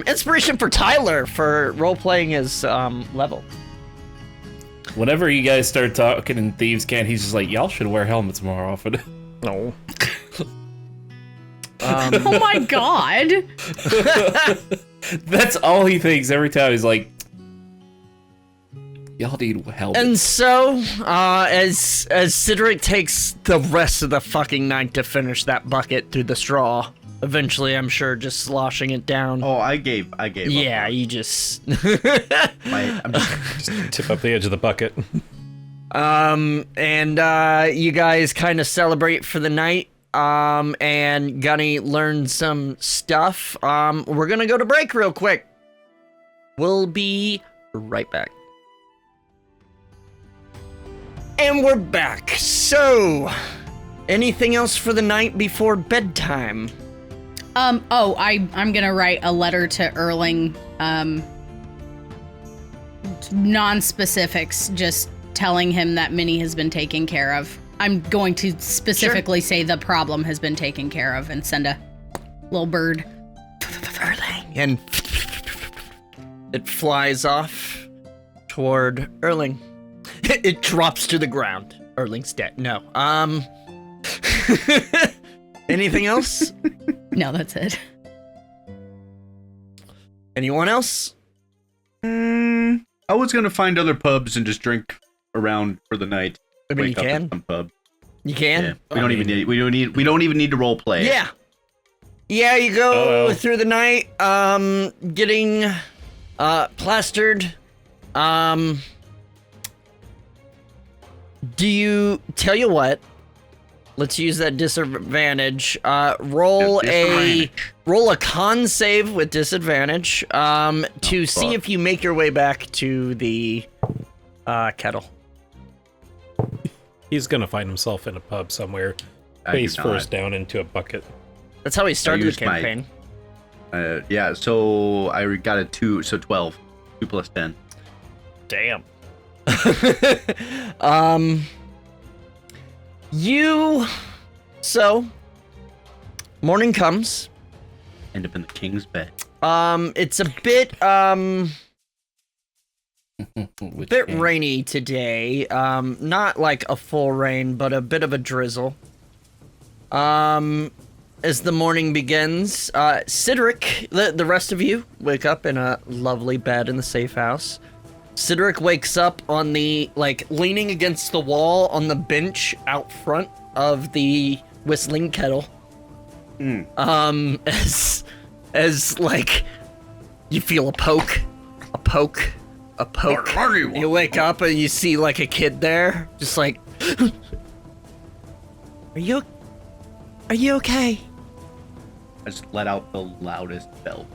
Inspiration for Tyler for role-playing his level. Whenever you guys start talking in Thieves' Cant, he's just like, y'all should wear helmets more often. No. Oh my god! That's all he thinks every time. He's like, y'all need helmets. And so, as Cedric takes the rest of the fucking night to finish that bucket through the straw, eventually, I'm sure, just sloshing it down. Oh, I gave Yeah, up. you just... I'm just Tip up the edge of the bucket. And you guys kind of celebrate for the night. And Gunny learned some stuff. We're gonna go to break real quick. We'll be right back. And we're back. So, anything else for the night before bedtime? I'm gonna write a letter to Erling. Non-specifics, just telling him that Minnie has been taken care of. I'm going to specifically say the problem has been taken care of and send a little bird. And it flies off toward Erling. It drops to the ground. Erling's dead. No. Anything else? No, that's it. Anyone else? I was gonna find other pubs and just drink around for the night. I mean, you Wake up can. at some pub. You can. Yeah. We don't even need to role play. Yeah. Yeah, you go Uh-oh. through the night, getting plastered. Tell you what? Let's use that disadvantage. Roll a con save with disadvantage. To see if you make your way back to the kettle. He's gonna find himself in a pub somewhere, I do face not. first down into a bucket. That's how he started the used my- campaign. Yeah, so I got a 2, so 12. 2 plus 10. Damn. Morning comes. End up in the king's bed. It's a bit With bit him. rainy today. Not like a full rain, but a bit of a drizzle. As the morning begins, Cedric, the rest of you wake up in a lovely bed in the safe house. Cedric wakes up on the, leaning against the wall on the bench out front of the whistling kettle. As you feel a poke. You wake up and you see, a kid there, just like, Are you okay? I just let out the loudest bell.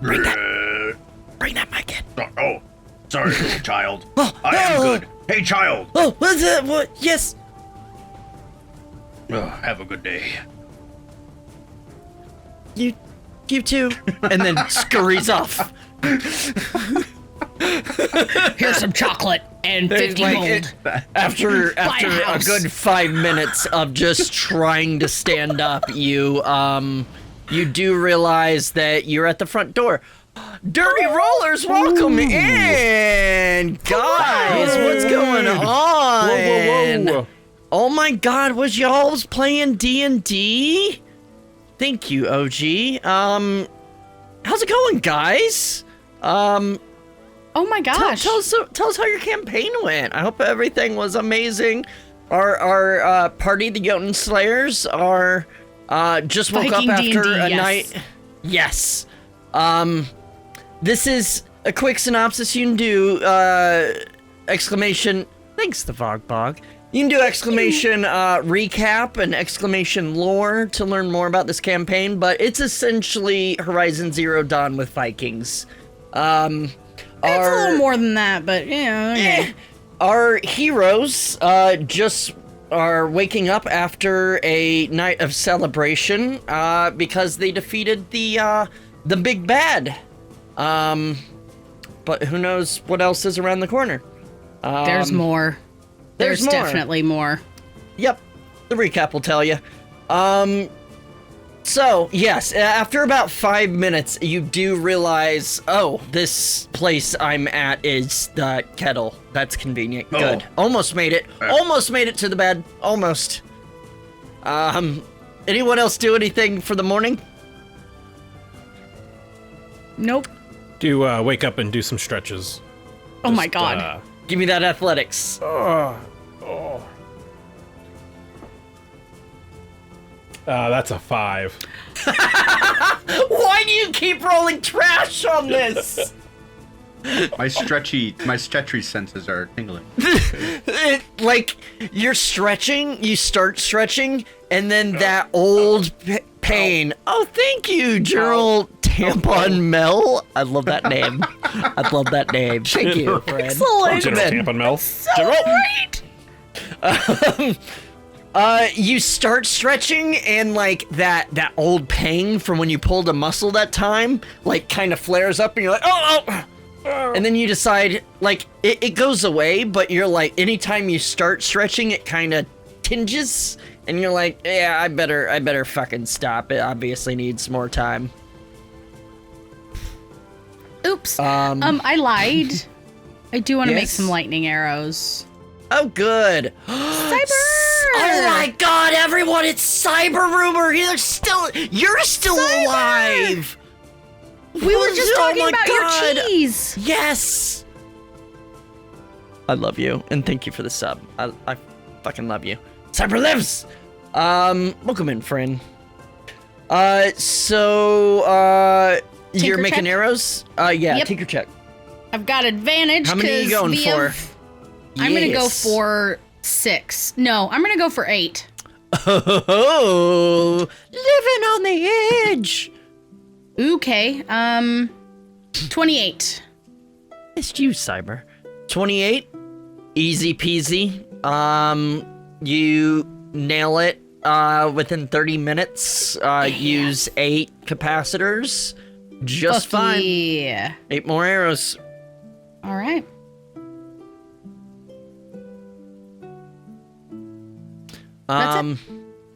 Bring that mic in. Oh, sorry, little child. Oh, I am oh, good. Hey, child. Oh, what's that? What? Yes. Have a good day. You too. And then scurries off. Here's some chocolate and 50 gold. After Buy a a house. good 5 minutes of just trying to stand up, you do realize that you're at the front door. Dirty Rollers, welcome in, guys. What's going on? Whoa. Oh my God, was y'all's playing D&D? Thank you, OG. How's it going, guys? Oh my gosh. Tell us how your campaign went. I hope everything was amazing. Our party, the Jotunn Slayers, are just woke Viking up after D&D, a yes. night. Yes. This is a quick synopsis. You can do exclamation. Thanks, the Vogbog. You can do exclamation recap and exclamation lore to learn more about this campaign, but it's essentially Horizon Zero Dawn with Vikings. It's a little more than that, but yeah. Okay. Our heroes just are waking up after a night of celebration because they defeated the big bad. But who knows what else is around the corner? There's more. There's more. definitely more. Yep, the recap will tell you. So, yes, after about 5 minutes, you do realize, oh, this place I'm at is the kettle. That's convenient. Oh. Good. Almost made it. Almost made it to the bed. Almost. Anyone else do anything for the morning? Nope. Do wake up and do some stretches. Oh my god. Give me that athletics. That's a 5. Why do you keep rolling trash on this? My stretchy senses are tingling. Like, you're stretching, you start stretching, and then that old pain. Oh, thank you, General Tampon Mel. I love that name. I love that name. Thank you, friend. Excellent. General Tampon Mel. You start stretching, and like that old pain from when you pulled a muscle that time, like kind of flares up, and you're like, oh. And then you decide, like, it goes away, but you're like, anytime you start stretching, it kind of tinges, and you're like, yeah, I better fucking stop. It obviously needs more time. Oops. I lied. I do want to make Yes? some lightning arrows. Oh, good. Cyber! Oh my god, everyone, it's Cyber Rumor. You're still alive. We were just Oh talking my about God. your cheese. Yes. I love you, and thank you for the sub. I fucking love you. Cyber lives. Welcome in, friend. You're Tinker making check? arrows? Yeah, Yep. take your check. I've got advantage. How many are you 'cause going we for? I'm gonna go Yes. for 6. No, I'm gonna go for 8. Oh, living on the edge. Okay. 28. It's you, Cyber. 28. Easy peasy. You nail it within 30 minutes. Use 8 capacitors. Just Fuck fine. Yeah. 8 more arrows. All right. That's it.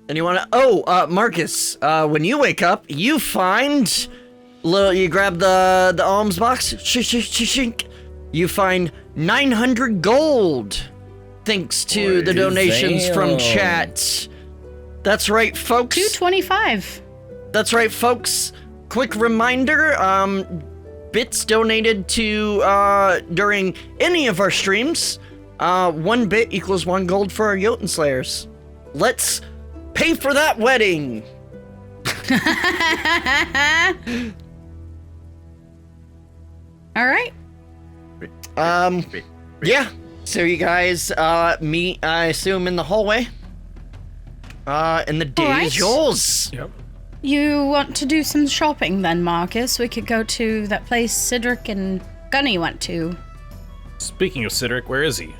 And you wanna Marcus, when you wake up, you find you grab the alms box, shink. You find 900 gold. Thanks to the donations from chat. That's right, folks. 225. That's right, folks. Quick reminder, bits donated to during any of our streams, 1 bit equals 1 gold for our Jotunn Slayers. Let's pay for that wedding. All right. Yeah. So you guys meet, I assume, in the hallway. And the day All right. is yours. Yep. You want to do some shopping then, Marcus? We could go to that place Cedric and Gunny went to. Speaking of Cedric, where is he?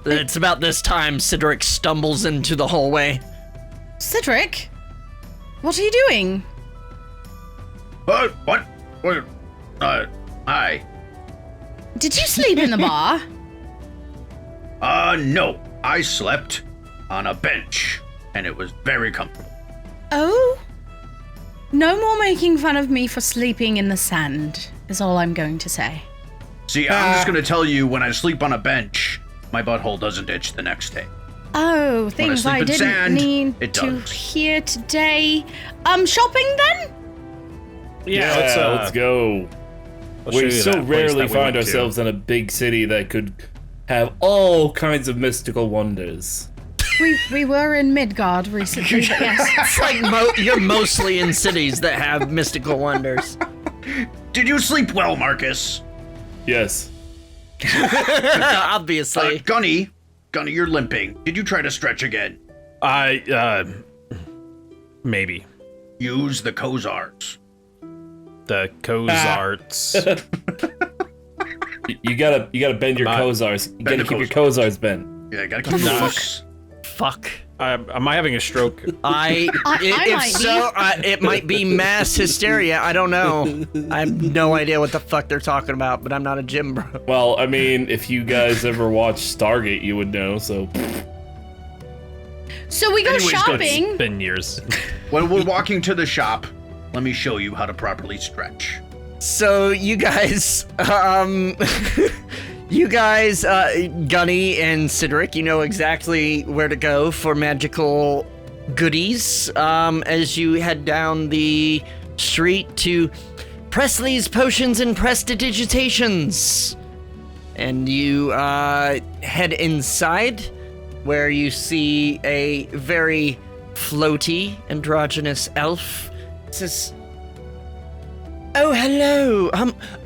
It's about this time Cedric stumbles into the hallway. Cedric? What are you doing? What? Hi. Did you sleep in the bar? No. I slept on a bench, and it was very comfortable. Oh? No more making fun of me for sleeping in the sand, is all I'm going to say. See, I'm just gonna tell you, when I sleep on a bench, my butthole doesn't itch the next day. Oh, things sleep I in didn't sand, need it to does. hear today. Shopping then? Let's go. I'll show We you so that place rarely that we find went to. ourselves in a big city that could have all kinds of mystical wonders. We were in Midgard recently, but yes. It's like you're mostly in cities that have mystical wonders. Did you sleep well, Marcus? Yes. Obviously. Gunny, you're limping. Did you try to stretch again? Maybe. Use the Kozars. The Kozarts. You gotta bend your My- Kozars. You gotta the keep your Kozars bent. Yeah, gotta keep The it fuck? loose. Fuck. Am I having a stroke? I If might so, it might be mass hysteria. I don't know. I have no idea what the fuck they're talking about, but I'm not a gym bro. Well, I mean, if you guys ever watched Stargate, you would know, so... So we go Anyways, shopping. It's been years. When we're walking to the shop, let me show you how to properly stretch. So you guys, Gunny and Cedric, you know exactly where to go for magical goodies as you head down the street to Presley's Potions and Prestidigitations. And you head inside where you see a very floaty, androgynous elf. It says, "Oh, hello.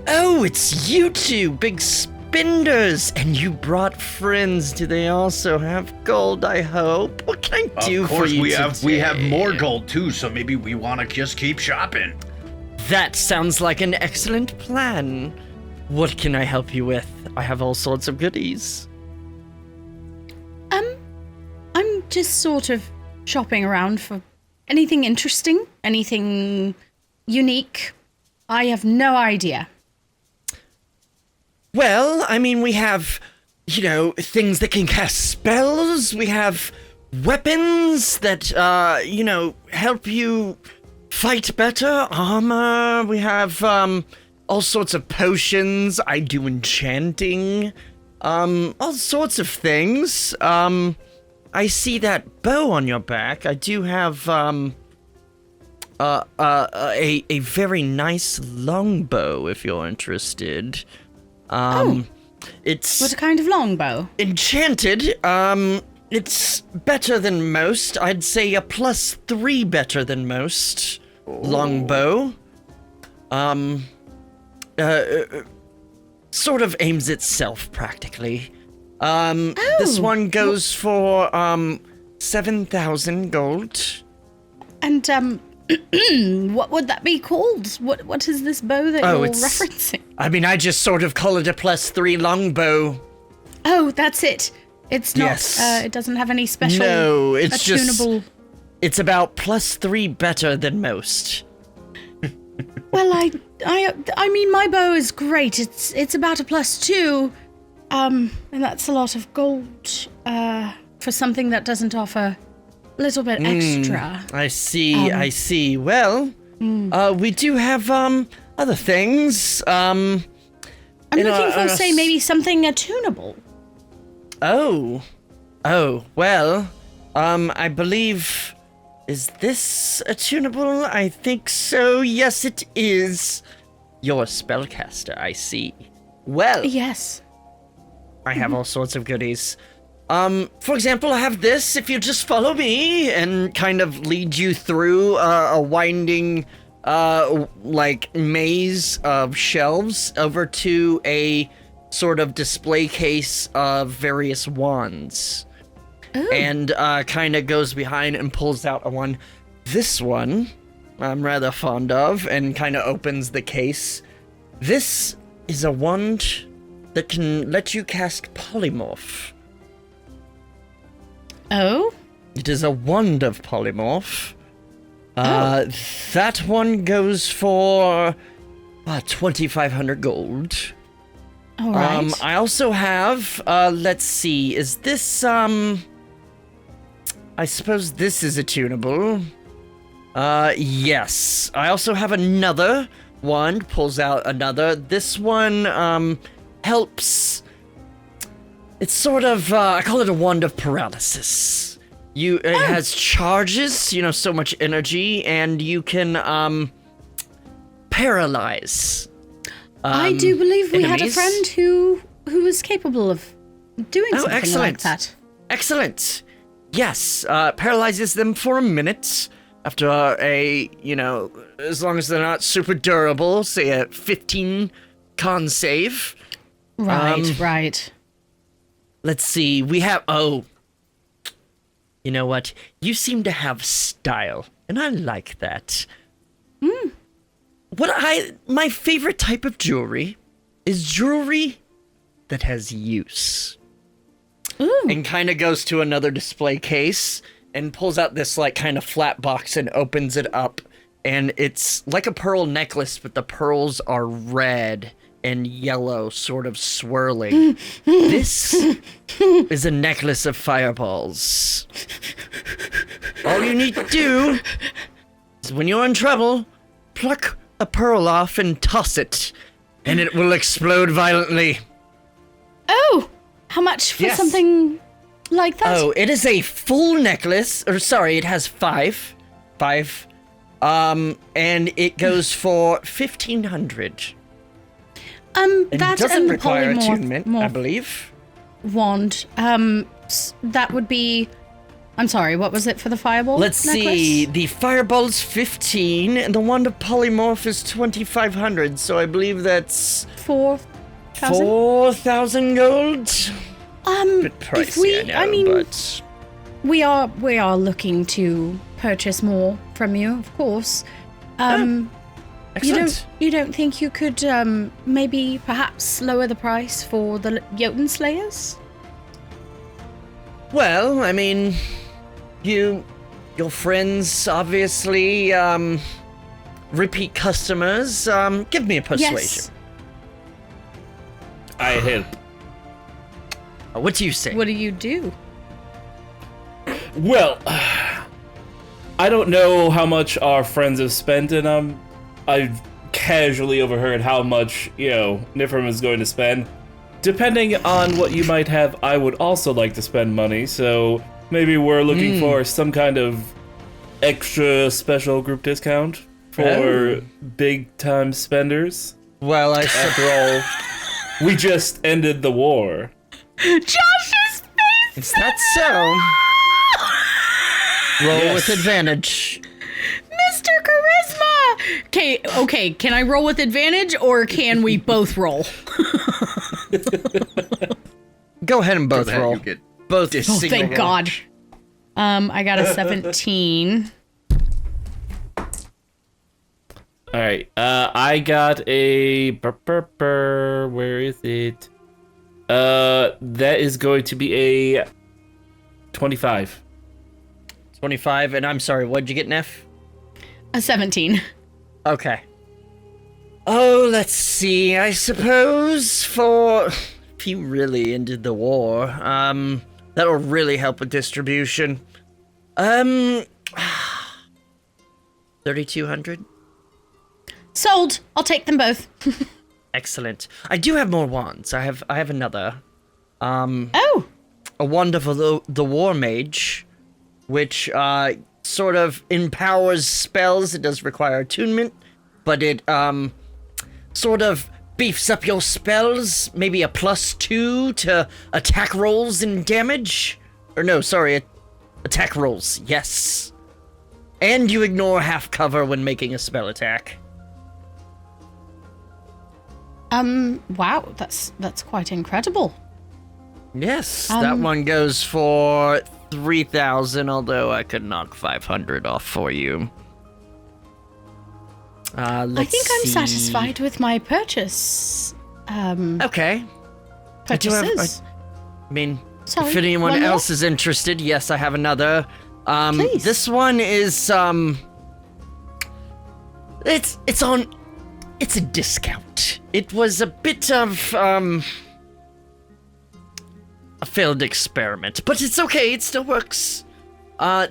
Oh, it's you two, big spenders. And you brought friends. Do they also have gold, I hope? What can I do Of for course, you we have today?" more gold too, so maybe we want to just keep shopping. That sounds like an excellent plan. What can I help you with? I have all sorts of goodies. I'm just sort of shopping around for anything interesting, anything unique. I have no idea. Well, I mean, we have, things that can cast spells. We have weapons that, help you fight better. Armor. We have, all sorts of potions. I do enchanting. All sorts of things. I see that bow on your back. I do have, a very nice longbow if you're interested. It's What kind of longbow? enchanted. It's better than most. I'd say a +3 better than most. Longbow. Sort of aims itself practically. This one goes for 7,000 gold. And what would that be called? What is this bow that you're referencing? I mean, I just sort of call it a +3 longbow. Oh, that's it. It's not. Yes. It doesn't have any special. No, it's attunable. It's about +3 better than most. Well, I mean, my bow is great. It's about a +2, and that's a lot of gold for something that doesn't offer a little bit extra. I see. Well, we do have other things. I'm looking for, say, maybe something attunable. Oh, well, I believe, is this attunable? I think so. Yes, it is. You're a spellcaster, I see. Well, Yes. I have all sorts of goodies. For example, I have this. If you just follow me and kind of lead you through a winding, maze of shelves over to a sort of display case of various wands. Ooh. And kind of goes behind and pulls out a one. This one I'm rather fond of, and kind of opens the case. This is a wand that can let you cast polymorph. Oh? It is a wand of polymorph. That one goes for 2,500 gold. All right. I also have, let's see, is this, I suppose this is attunable. Yes. I also have another wand, pulls out another. This one, helps. It's sort of, I call it a wand of paralysis. It has charges, so much energy, and you can, paralyze. I do believe we had a enemies. friend who was capable of doing something excellent. like that. Excellent. Yes, paralyzes them for a minute after as long as they're not super durable, say a 15 con save. Right. Let's see, we have, you know what? You seem to have style, and I like that. My favorite type of jewelry is jewelry that has use. Ooh. And kind of goes to another display case and pulls out this kind of flat box and opens it up, and it's like a pearl necklace, but the pearls are red and yellow, sort of swirling. This is a necklace of fireballs. All you need to do is when you're in trouble, pluck a pearl off and toss it, and it will explode violently. Oh, how much for Yes. something like that? Oh, it is a full necklace, or sorry, it has five, and it goes for 1,500. It That doesn't and require polymorph attunement, I believe. wand. That would be. I'm sorry. What was it for the fireball? Let's necklace? see, the fireball's 15, and the wand of polymorph is 2,500, so I believe that's 4,000. 4,000 gold. Bit If pricey, we, I know, I mean, but we are looking to purchase more from you, of course. excellent. You don't think you could maybe perhaps lower the price for the Jotunn Slayers? Well, I mean, your friends, obviously, repeat customers. Give me a persuasion. Yes. I help. What do you say? What do you do? Well, I don't know how much our friends have spent, and I've casually overheard how much, Nifrim is going to spend. Depending on what you might have, I would also like to spend money, so maybe we're looking for some kind of extra special group discount for big-time spenders. Well, After all, we just ended the war. Josh's face! is that so? Roll Yes. with advantage. Mr. Charisma! Okay, can I roll with advantage or can we both roll? Go ahead and both Go ahead, roll. you get Both. Oh, single thank roll. God. I got a 17. All right, I got a where is it? That is going to be a 25. 25, and I'm sorry, what'd you get, Neff? A 17. Okay. Oh, let's see. I suppose for if you really ended the war, that'll really help with distribution. 3,200. Sold. I'll take them both. Excellent. I do have more wands. I have another. Oh, A wand of the War Mage, which sort of empowers spells. It does require attunement, but it sort of beefs up your spells. Maybe a +2 to attack rolls and damage. Or no, sorry, attack rolls. Yes. And you ignore half cover when making a spell attack. wow, that's quite incredible. Yes, that one goes for 3,000, although I could knock 500 off for you. I think I'm satisfied with my purchase. Okay. Purchases. I mean, Sorry, if anyone one more? else is interested, yes, I have another. Please. This one is it's a discount. It was a bit of a failed experiment, but it's okay. It still works.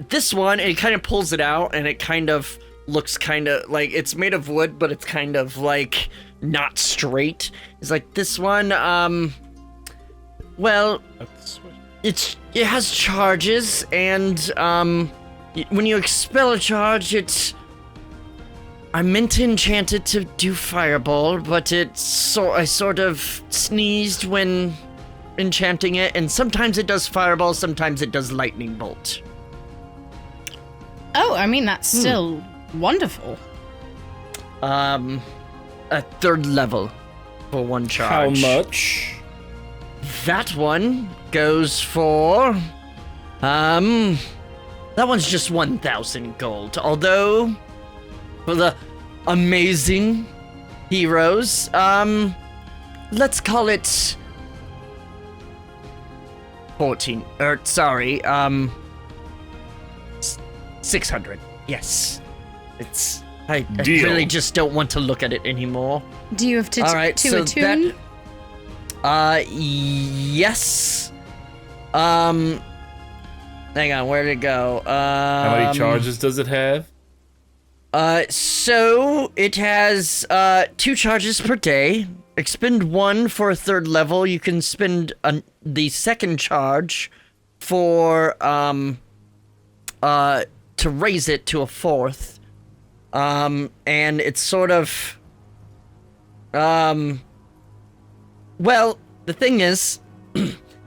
This one, it kind of pulls it out, and it kind of looks kind of like it's made of wood, but it's kind of like not straight. It's like this one. Well, it has charges, and when you expel a charge, I meant to enchant it to do fireball, but I sort of sneezed when enchanting it, and sometimes it does fireball, sometimes it does lightning bolt. Oh, I mean, that's still wonderful. A 3rd level for one How charge. much? That one goes for that one's just 1,000 gold. Although for the amazing heroes, let's call it 14. 600. Yes. It's I Deal. really just don't want to look at it anymore. Do you have to All right, so attune? Yes. Hang on, where'd it go? How many charges does it have? So it has 2 charges per day. Expend 1 for a 3rd level. You can spend the 2nd charge for to raise it to a 4th. And it's sort of well, the thing is,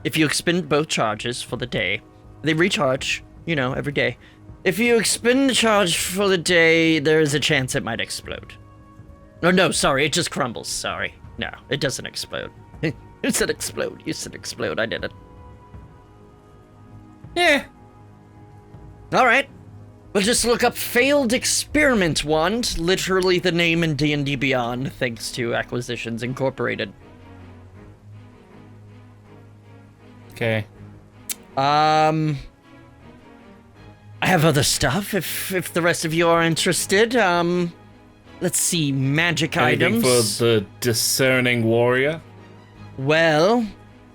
if you expend both charges for the day, they recharge, every day. If you expend the charge for the day, there is a chance it might explode. Oh, no, sorry, it just crumbles, sorry. No, it doesn't explode. You said explode, I did it. Yeah. Alright. We'll just look up Failed Experiment Wand, literally the name in D&D Beyond, thanks to Acquisitions Incorporated. Okay. I have other stuff, if the rest of you are interested. Let's see, magic Anything items. for the discerning warrior? Well,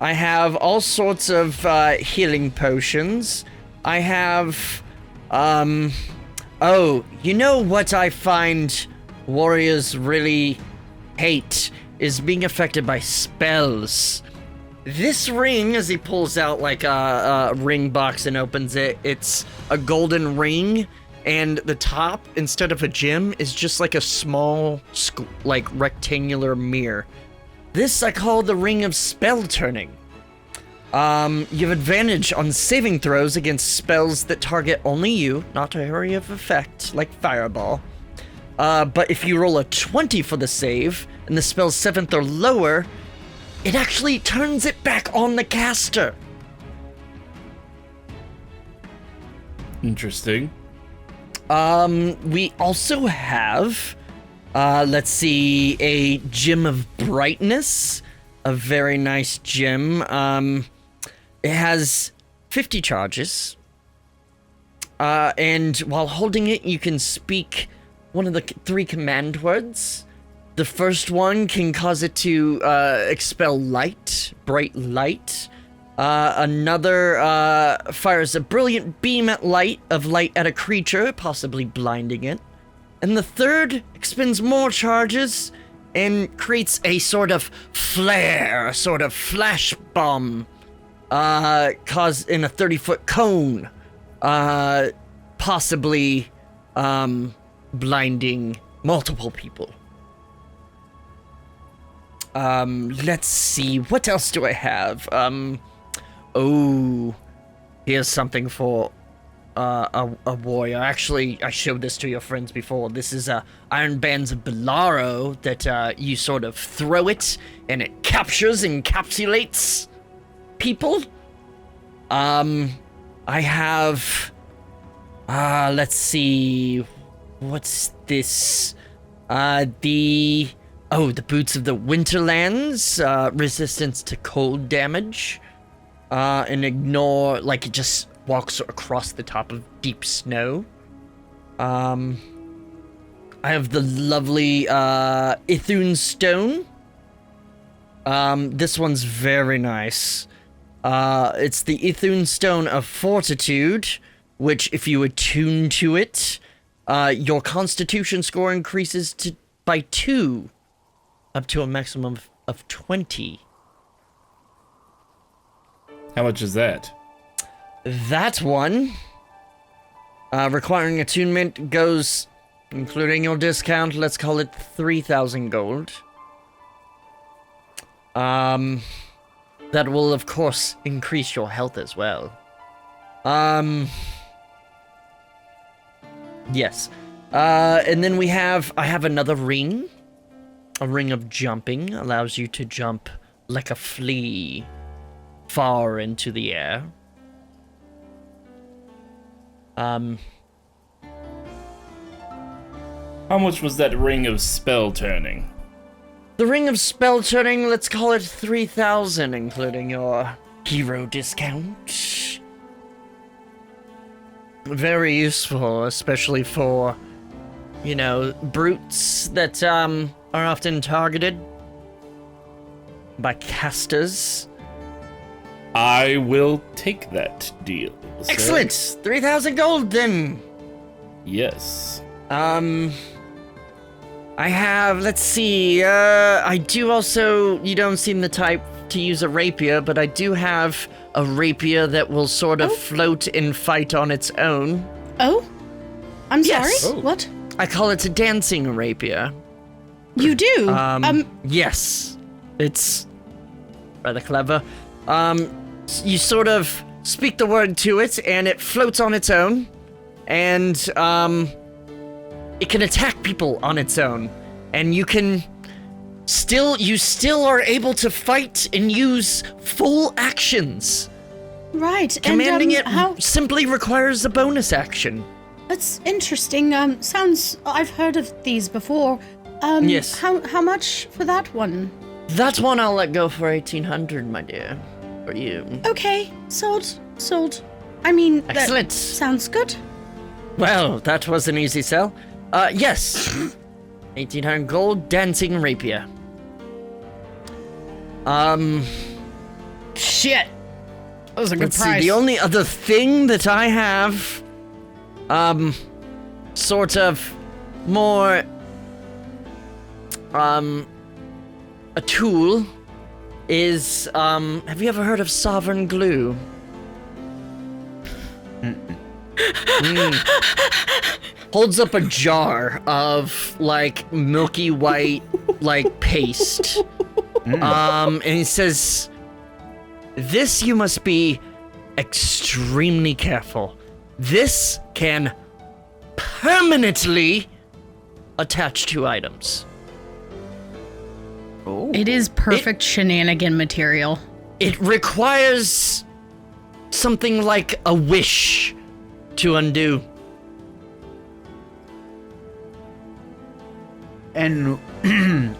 I have all sorts of healing potions. I have, oh, you know what I find warriors really hate is being affected by spells. This ring, as he pulls out like a ring box and opens it, it's a golden ring, and the top, instead of a gem, is just like a small, rectangular mirror. This I call the Ring of Spell Turning. You have advantage on saving throws against spells that target only you, not a area of effect, like Fireball. But if you roll a 20 for the save, and the spell's 7th or lower, it actually turns it back on the caster. Interesting. We also have, let's see, a Gem of Brightness. A very nice gem. It has 50 charges. And while holding it, you can speak one of the 3 command words. The first one can cause it to expel light, bright light. Another fires a brilliant beam of light at a creature, possibly blinding it. And the third expends more charges and creates a sort of flare, a sort of flash bomb, caused in a 30-foot cone, possibly blinding multiple people. Let's see, what else do I have? Oh, here's something for a warrior. Actually, I showed this to your friends before. This is Iron Bands of Belaro that you sort of throw it and it captures, encapsulates people. I have, let's see, what's this? The Boots of the Winterlands, resistance to cold damage, and ignore, like it just walks across the top of deep snow. I have the lovely, Ithun Stone. This one's very nice. It's the Ithun Stone of Fortitude, which if you attune to it, your Constitution score increases by 2. Up to a maximum of 20. How much is that? That one, requiring attunement, goes, including your discount, let's call it 3,000 gold. That will, of course, increase your health as well. Yes. And then I have another ring. A ring of jumping allows you to jump like a flea far into the air. How much was that ring of spell turning? The ring of spell turning, let's call it 3,000, including your hero discount. Very useful, especially for brutes that are often targeted by casters. I will take that deal. sir. Excellent! 3,000 gold then! Yes. I have, let's see, I do also, you don't seem the type to use a rapier, but I do have a rapier that will sort of float and fight on its own. Oh? I'm Yes. sorry? Oh. What? I call it a dancing rapier. You do? Yes. It's rather clever. You sort of speak the word to it, and it floats on its own, and, it can attack people on its own, and you still are able to fight and use full actions. Right. Commanding and, it simply requires a bonus action. That's interesting. I've heard of these before. Yes. How much for that one? That one I'll let go for 1,800, my dear. For you. Okay, sold. I mean, Excellent. That sounds good. Well, that was an easy sell. Yes. 1,800 gold, dancing rapier. Shit. That was a good Let's see, price. the only other thing that I have, sort of more, a tool is, have you ever heard of sovereign glue? Holds up a jar of, like, milky white, like, paste. And he says, this you must be extremely careful. This can permanently attach to items. It is perfect shenanigan material. It requires something like a wish to undo. And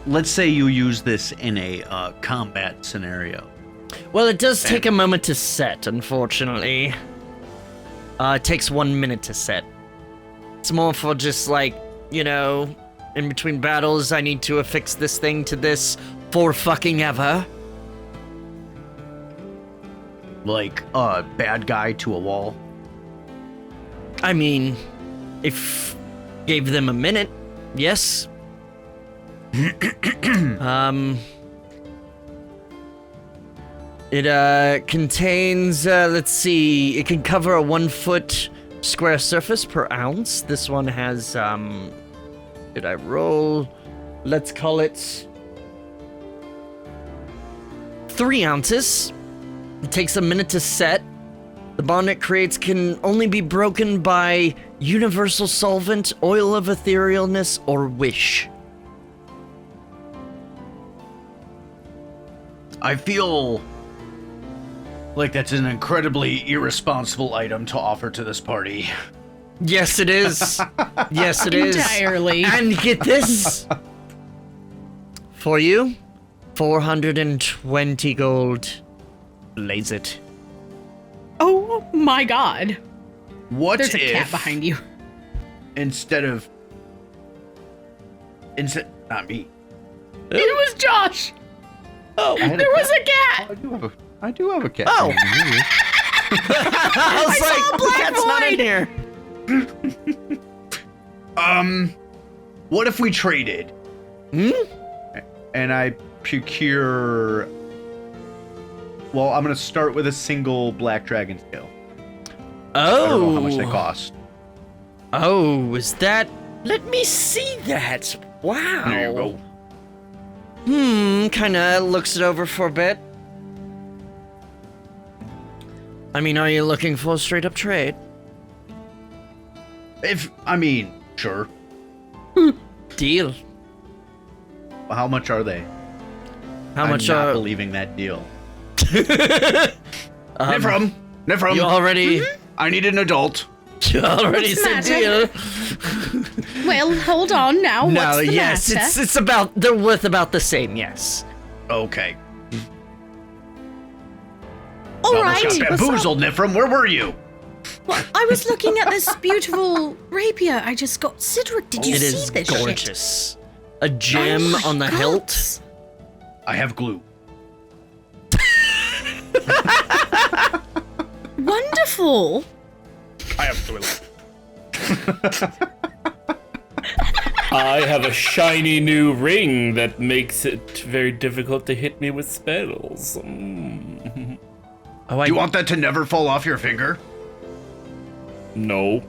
let's say you use this in a combat scenario. Well, it does take a moment to set, unfortunately. It takes 1 minute to set. It's more for just like, in between battles, I need to affix this thing to this for fucking ever. Like a bad guy to a wall. I mean, if gave them a minute, yes. It contains, let's see, it can cover a 1 foot square surface per ounce. This one has, did I roll? Let's call it 3 ounces. It takes a minute to set. The bond it creates can only be broken by universal solvent, oil of etherealness, or wish. I feel like that's an incredibly irresponsible item to offer to this party. Yes, it is. Yes, it is. Entirely. And get this. For you, 420 gold. Lays it. Oh my god. What There's a if cat behind you. instead not me. It was Josh. Oh, There was a cat. I do have a cat. Oh. I was like, the cat's not in here. What if we traded? And I procure. Well, I'm gonna start with a single black dragon scale. I don't know how much they cost. Oh, is that? Let me see that. Wow. There you go. Kinda looks it over for a bit. I mean, are you looking for a straight up trade? Sure. Deal. How much are they? How much I'm not are believing that deal. Nifram, you already? I need an adult. You already What's said the deal. Well, hold on now. No, What's the yes, matter? it's about they're worth about the same. Yes. Okay. All Almost right. got bamboozled, Nifram. Where were you? Well, I was looking at this beautiful rapier I just got. Cedric, did you It see is this shit? gorgeous. A gem Oh my on the God. hilt. I have glue. Wonderful. I have toilet. I have a shiny new ring that makes it very difficult to hit me with spells. Oh, Do you want that to never fall off your finger? No.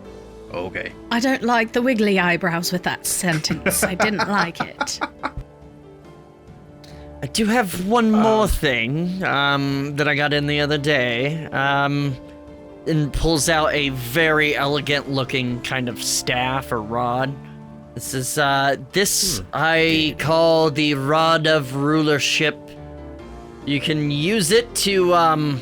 Okay. I don't like the wiggly eyebrows with that sentence. I didn't like it. I do have one more thing that I got in the other day. And pulls out a very elegant looking kind of staff or rod. This is this I call the Rod of Rulership. You can use it to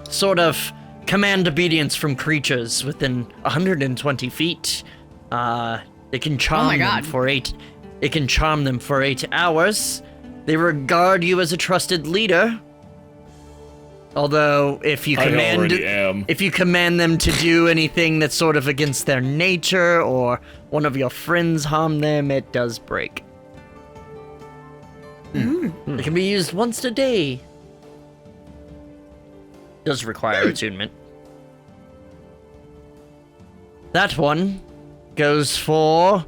sort of command obedience from creatures within 120 feet. It can charm them God. for 8. It can charm them for 8 hours. They regard you as a trusted leader. Although, if you I already am. if you command them to do anything that's sort of against their nature, or one of your friends harm them, it does break. It can be used once a day. Does require attunement. That one goes for,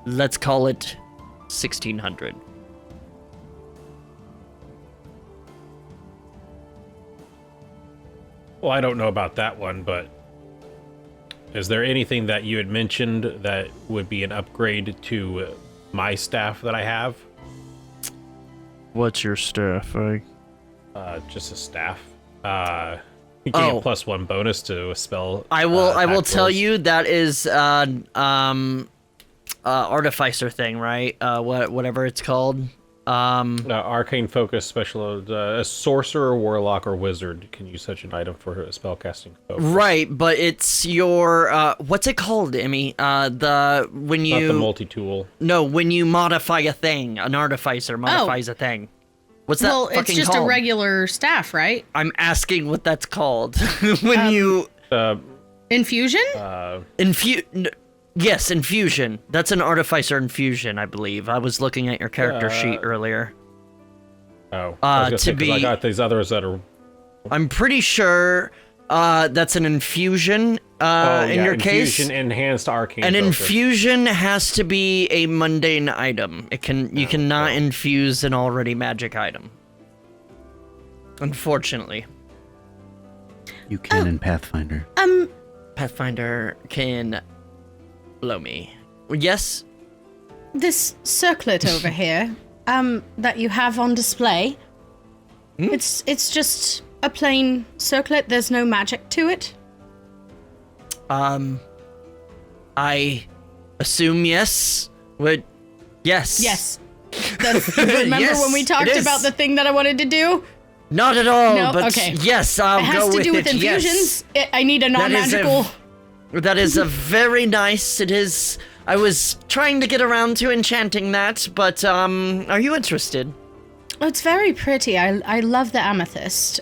let's call it 1,600. Well, I don't know about that one, but is there anything that you had mentioned that would be an upgrade to my staff that I have? What's your staff? Just a staff. You get a +1 bonus to a spell. I will attack tell rolls. you that is artificer thing, right? Whatever it's called. Arcane focus special. A sorcerer, warlock, or wizard can use such an item for a spell casting focus. Right, but it's your what's it called, Emmy? When Not you the multi-tool. no, when you modify a thing, an artificer modifies a thing. What's that Well, fucking it's just called? a regular staff, right? I'm asking what that's called. When you Infusion? Yes, infusion. That's an artificer infusion, I believe. I was looking at your character sheet earlier. Oh, I was to gonna say, 'cause I be- got these others that are. I'm pretty sure that's an infusion in your case. Infusion enhanced arcane. An focus. infusion has to be a mundane item. You cannot infuse an already magic item. Unfortunately. You can in Pathfinder. Pathfinder can blow me. Yes? This circlet over here, that you have on display. It's just a plain circlet. There's no magic to it. I assume yes. Yes. Yes. Remember when we Yes, talked it is. about the thing that I wanted to do? Not at all, No? but Okay. yes, I'll It has go to with do with it, yes. infusions. I need a That is a- non-magical. That is a very nice. It is. I was trying to get around to enchanting that, but are you interested? Oh, it's very pretty. I love the amethyst.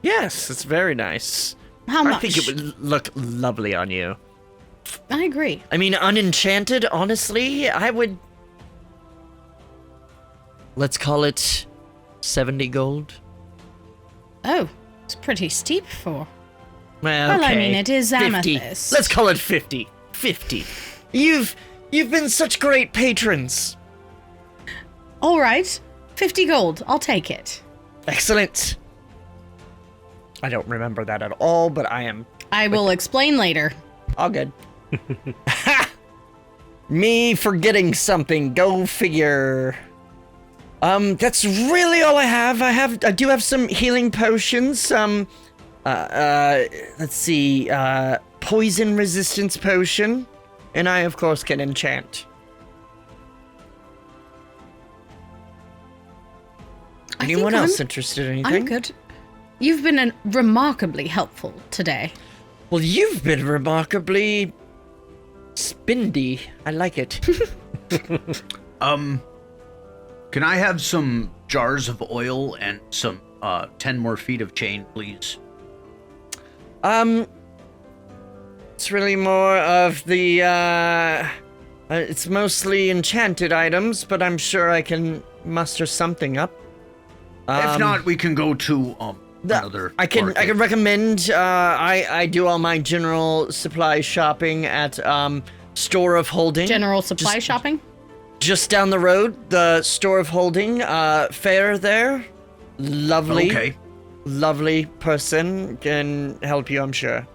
Yes, it's very nice. How much? I think it would look lovely on you. I agree. I mean, unenchanted, honestly, I would. Let's call it 70 gold. Oh, it's pretty steep for. Well, Well, I okay, mean, it is 50. amethyst. Let's call it 50. 50. You've been such great patrons. All right, 50 gold. I'll take it. Excellent. I don't remember that at all, but I am I will explain later. all good. Ha! Me forgetting something. Go figure. That's really all I have. I do have some healing potions. Let's see. Poison resistance potion, and I of course can enchant. Anyone else interested in anything? I'm good. You've been remarkably helpful today. Well, you've been remarkably spindy. I like it. Can I have some jars of oil and some 10 more feet of chain, please? It's really more of the, it's mostly enchanted items, but I'm sure I can muster something up. If not, we can go to another. I can market. recommend. I do all my general supply shopping at Store of Holding. General supply shopping? Just down the road, the Store of Holding. Fair there. Lovely. Okay. Lovely person can help you, I'm sure.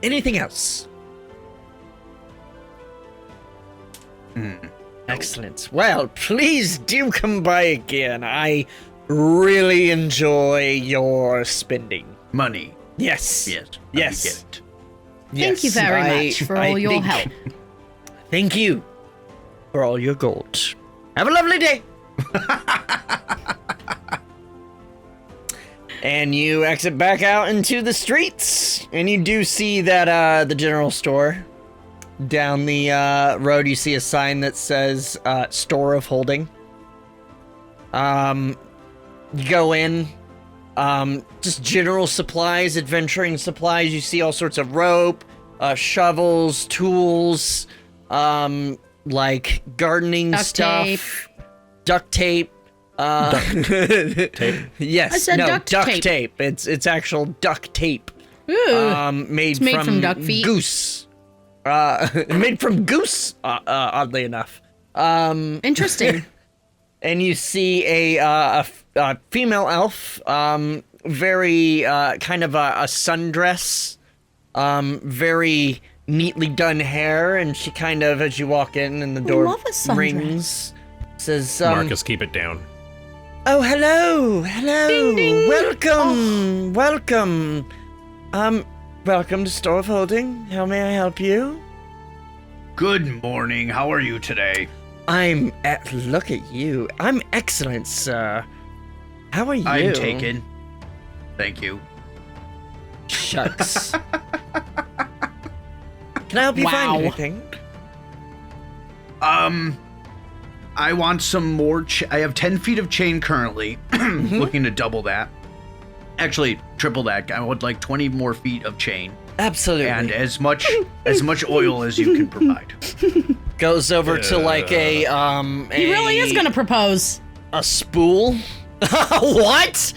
Anything else? Excellent. Well, please do come by again. I really enjoy your spending. Money. Yes. Yes. Yes. I get it. Thank you very much for all your help. Thank you for all your gold. Have a lovely day. And you exit back out into the streets, and you do see that the general store. Down the road, you see a sign that says Store of Holding. You go in, just general supplies, adventuring supplies. You see all sorts of rope, shovels, tools, like gardening stuff, duct tape. Tape. Yes, I said no, duct tape. It's actual duct tape. Ooh. Made from duck feet. Goose. Made from goose, oddly enough. Interesting. And you see a female elf, very kind of a sundress, very neatly done hair, and she kind of, as you walk in and the door love a sundress. rings, says, Marcus, keep it down. "Oh, hello, hello, Ding, ding. welcome, welcome. Welcome to Store of Holding. How may I help you?" Good morning. How are you today? Look at you. I'm excellent, sir. How are you? I'm taken. Thank you. Shucks. Can I help you Wow. find anything? I want some more. I have 10 feet of chain currently. Looking to double that. Actually, triple that. I would like 20 more feet of chain. Absolutely. And as much oil as you can provide. Goes over to like He really is gonna propose. a spool. What?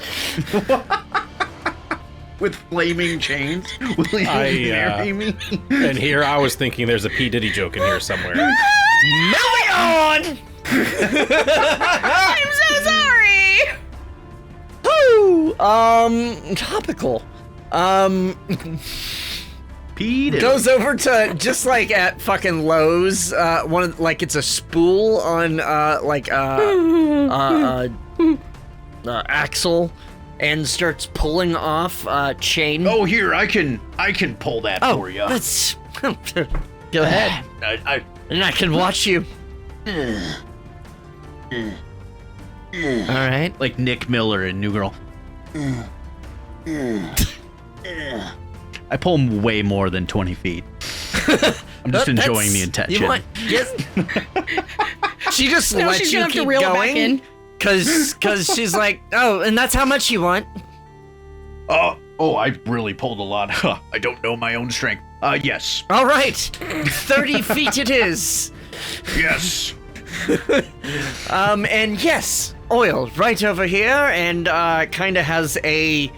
With flaming chains? Will you marry me? And here I was thinking there's a P. Diddy joke in here somewhere. Moving on. I'm so sorry. Woo. Topical. Pete Goes over to just like at fucking Lowe's, like it's a spool on axle, and starts pulling off chain. Oh, here, I can pull that for you. Let's go ahead, and I can watch you. All right. Like Nick Miller in New Girl. I pull him way more than 20 feet. I'm just enjoying the intention. You want, yes. She just No, lets she's you gonna have to keep reel it back going in. because she's like, oh, and that's how much you want. Oh, I really pulled a lot. I don't know my own strength. Yes. All right, 30 feet it is. Yes. And yes, oil right over here, and kind of has a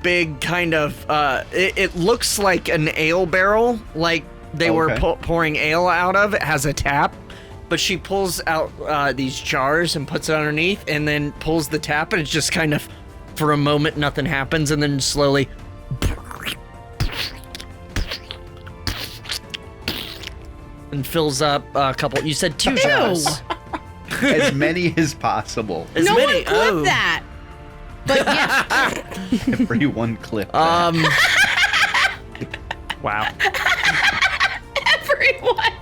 big kind of it looks like an ale barrel, like they were pouring ale out of. It has a tap, but she pulls out these jars and puts it underneath, and then pulls the tap, and it's just kind of, for a moment, nothing happens, and then slowly. And fills up a couple. You said 2 jars. As many as possible. As No many. one clipped that. But yes. Every one clip. Wow. Everyone.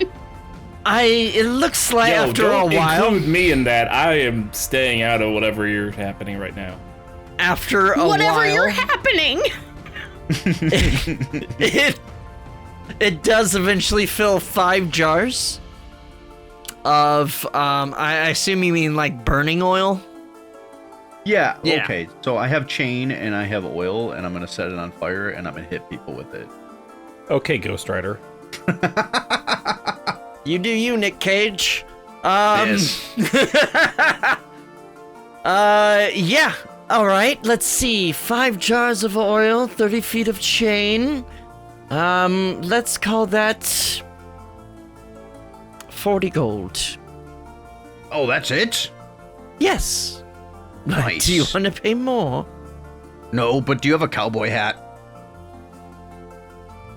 It looks like Yo, after a don't while. include me in that. I am staying out of whatever you're happening right now. After a Whatever while, you're happening. it does eventually fill 5 jars of I assume you mean like burning oil. Yeah, Yeah. okay. So I have chain and I have oil, and I'm gonna set it on fire, and I'm gonna hit people with it. Okay, Ghost Rider. You do you, Nick Cage. Yes. Yeah. All right. Let's see. 5 jars of oil, 30 feet of chain. Let's call that 40 gold. Oh, that's it? Yes. Nice. Do you want to pay more? No, but do you have a cowboy hat?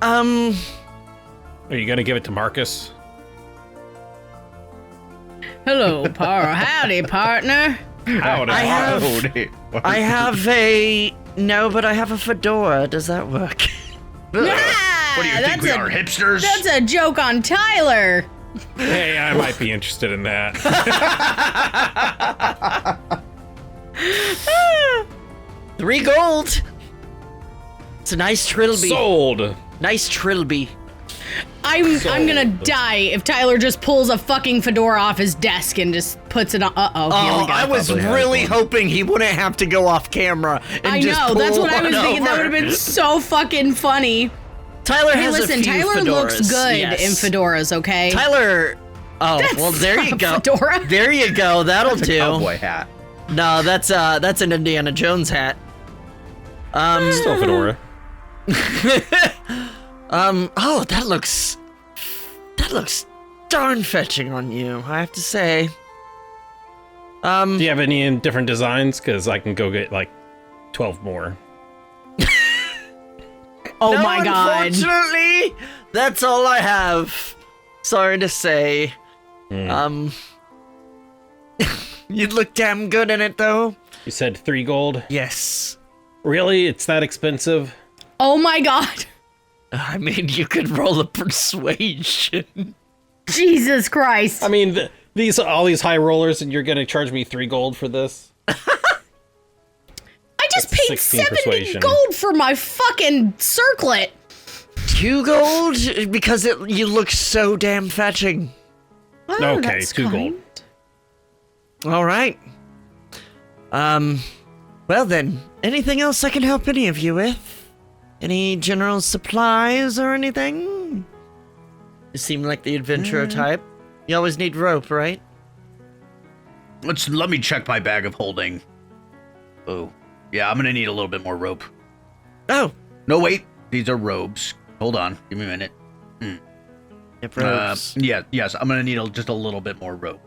Are you gonna give it to Marcus? Hello, howdy, partner. Howdy. I have a but I have a fedora. Does that work? What do you think we are, hipsters? That's a joke on Tyler. Hey, I might be interested in that. 3 gold. It's a nice trilby. Sold. Nice trilby. I'm gonna die if Tyler just pulls a fucking fedora off his desk and just puts it on. Oh, Here we go. I was really hoping he wouldn't have to go off camera. And I just know, pull that's what I one was thinking. That over. would have been so fucking funny. Tyler Hey, has listen, a few Tyler fedoras. looks good Yes. in fedoras, okay? Tyler. Oh, That's well, there you not a go. fedora. There you go. That'll That's a do. cowboy hat. No, that's an Indiana Jones hat. Still fedora. Oh, that looks darn fetching on you, I have to say. Do you have any in different designs? Because I can go get like 12 more. Oh no, my god. Unfortunately, that's all I have. Sorry to say. You'd look damn good in it, though. You said 3 gold? Yes. Really? It's that expensive? Oh my god. I mean, you could roll a persuasion. Jesus Christ. I mean, all these high rollers, and you're gonna charge me 3 gold for this? I just That's paid 16 70 persuasion. gold for my fucking circlet. 2 gold? Because you look so damn fetching. Oh, Okay, that's 2 gold. kind. All right. Well then, anything else I can help any of you with? Any general supplies or anything? You seem like the adventurer type. You always need rope, right? Let me check my bag of holding. Oh, yeah, I'm gonna need a little bit more rope. Oh, No, wait, these are robes. Hold on, give me a minute. yep, ropes. Yes, I'm gonna need just a little bit more rope.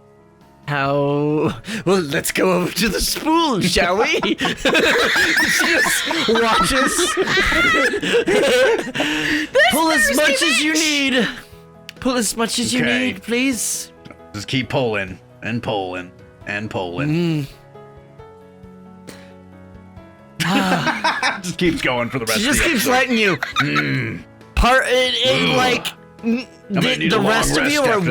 How? Well, let's go over to the spool, shall we? She just watches. Pull as much as you need. Pull as much as you Okay. need, please. Just keep pulling and pulling and pulling. Just keeps going for the rest She of just the keeps episode. letting you. The need a long rest of rest you are after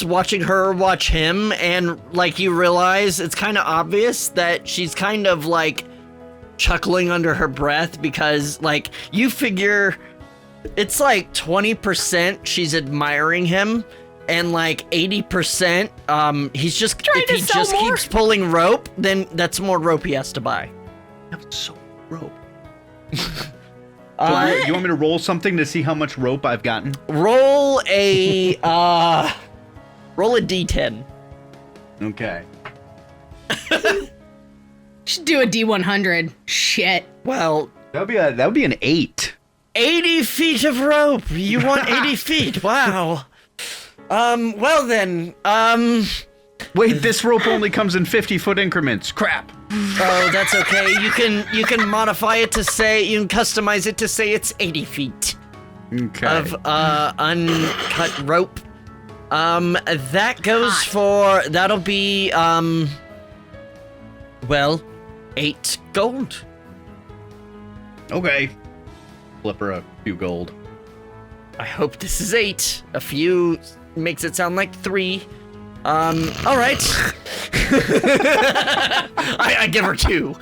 watching her watch him, and like you realize it's kind of obvious that she's kind of like chuckling under her breath because like you figure it's like 20% she's admiring him and like 80% he's just Trying if to he sell just more. keeps pulling rope, then that's more rope he has to buy. So rope. Uh, You want me to roll something to see how much rope I've gotten? roll a d10. Okay. Should do a D100. Shit. Well, That would be an 8. 80 feet of rope. You want 80 feet? Wow. Well then, Wait, this rope only comes in 50-foot increments. Crap. oh, that's okay. You can modify it to say, you can customize it to say it's 80 feet Okay. of uncut rope. That goes for, that'll be 8 gold. Okay. Flip her a few gold. I hope this is 8. A few makes it sound like 3. All right. I give her 2.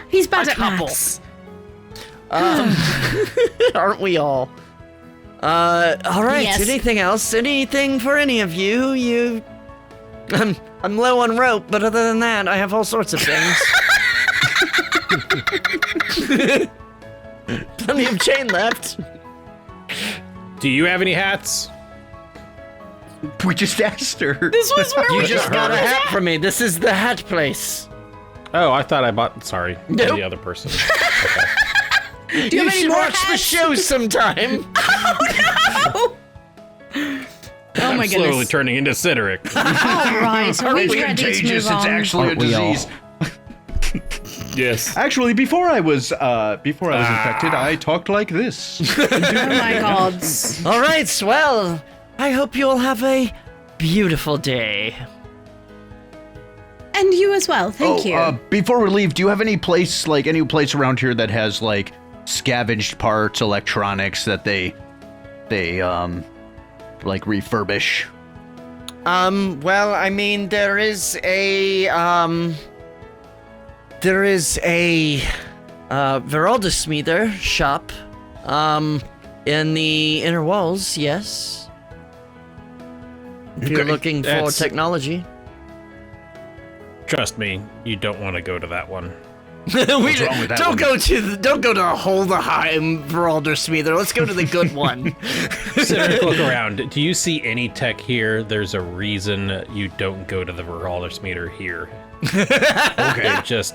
He's bad A at couple. maths. Aren't we all? All right. Yes. Anything else? Anything for any of you? You I'm low on rope, but other than that, I have all sorts of things. Plenty of chain left. Do you have any hats? We just asked her. This was where You we just got a started. hat from me. This is the hat place. Oh, I thought I bought. Sorry, Nope. the other person. Do you have any should more watch the hats? show sometime. Oh my Slowly goodness. turning into Cedric. All right, are we It's ready to contagious. move It's on? actually a Aren't we all? disease. Yes. Actually, before I was infected, I talked like this. Oh my gods. All right, well, I hope you all have a beautiful day. And you as well, thank you. Before we leave, do you have any place around here that has like scavenged parts, electronics that they like refurbish? Well, I mean, there is a Veraldesmither shop, in the inner walls, yes. If you're Okay, looking for that's- technology. Trust me, you don't want to go to that one. What's wrong with that one? Don't go to Hulðaheim, Veraldesmither. Let's go to the good one. Cedric, look around. Do you see any tech here? There's a reason you don't go to the Veraldesmither here. Okay. Just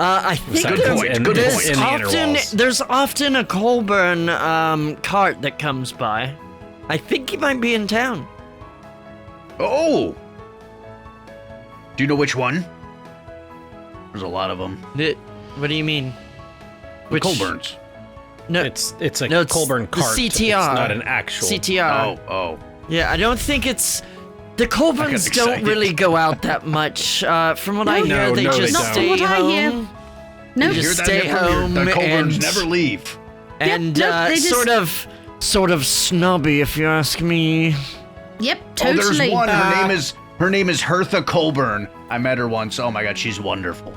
I think Good there's, point, good there's point. In the inner often walls. there's often a Colburn cart that comes by. I think he might be in town. Oh. Do you know which one? There's a lot of them. What do you mean? Which Colburns. No, it's a No, it's Colburn the cart. CTR. It's not an actual. CTR. Oh. Yeah, I don't think it's. The Colburns don't excited. really go out that much. From what I hear, No, they no, they just don't. Not stay from what I hear. home. No, You Hear just that, stay Nipper? home The Colburns and never leave. and no, they just- sort of snobby, if you ask me. Yep, Oh, totally. there's one. Her name is Hertha Colburn. I met her once. Oh my god, she's wonderful.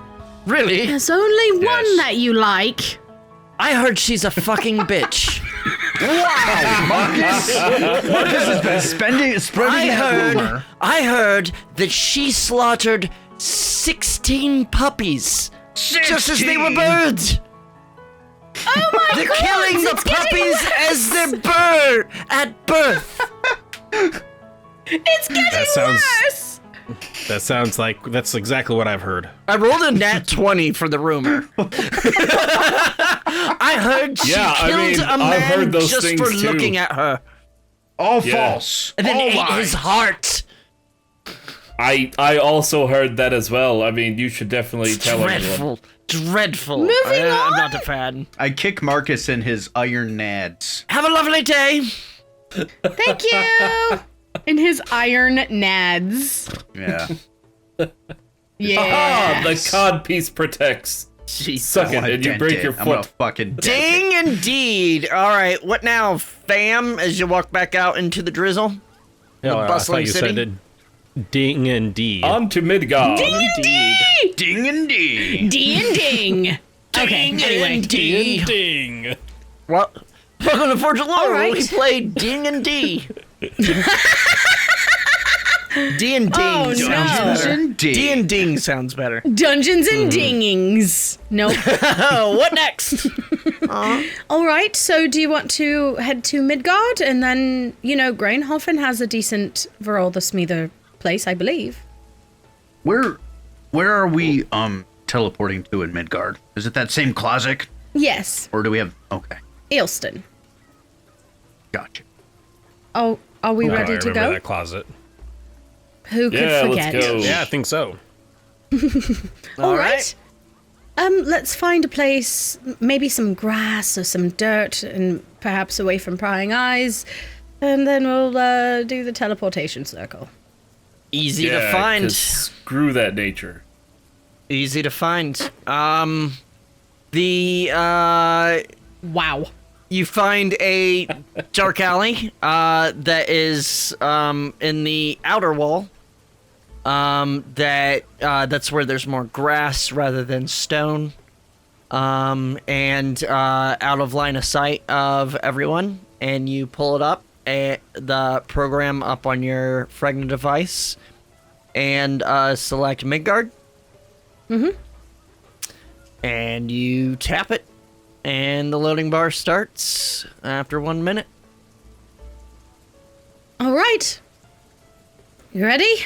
Really? There's only one Yes. that you like. I heard she's a fucking bitch. Marcus has been spreading that rumor. I heard that she slaughtered 16 puppies. Just as they were birds. Oh my They're god! killing the it's getting puppies worse. as they're at birth. It's getting That sounds- worse. That sounds like that's exactly what I've heard. I rolled a nat 20 for the rumor. I heard she Yeah, I killed mean, a I've man heard those just things for too. looking at her. All Yeah. false. And then all ate lies. his heart. I also heard that as well. I mean, you should definitely tell everyone. Dreadful. Moving I'm on. not a fan. I kick Marcus in his iron nads. Have a lovely day. Thank you. In his iron nads. Yeah. Yeah. The cod piece protects. Suck it, and you break your I'm gonna foot. fucking dent it. Ding indeed. All right, what now, fam? As you walk back out into the drizzle, Oh, I bustling thought you city? said ding and D. On to Midgard. indeed. Ding and ding. D and ding. Okay, Ding anyway. and D. ding. Well, welcome to Forge of Lore, where right. we play Ding and D. D and Ding Oh, sounds no. better. Ding. D and Ding sounds better. Dungeons and dingings. Nope. Oh, what next? All right, so do you want to head to Midgard? And then, Grainhofen has a decent Veraldesmither place, I believe. Where are we teleporting to in Midgard? Is it that same closet? Yes, Or do we have okay. Eilston. Gotcha. Oh, are we Oh, ready I to remember go? that closet. Who could Yeah, forget? let's go. Yeah, I think so. All right. Let's find a place, maybe some grass or some dirt, and perhaps away from prying eyes, and then we'll do the teleportation circle. Easy Yeah, to find. 'cause screw that nature. Easy to find. Wow. You find a dark alley that is in the outer wall. That's where there's more grass rather than stone, and out of line of sight of everyone. And you pull it up, the program up on your Fragment device and select Midgard. Mm-hmm. And you tap it, and the loading bar starts after 1 minute. All right. You ready?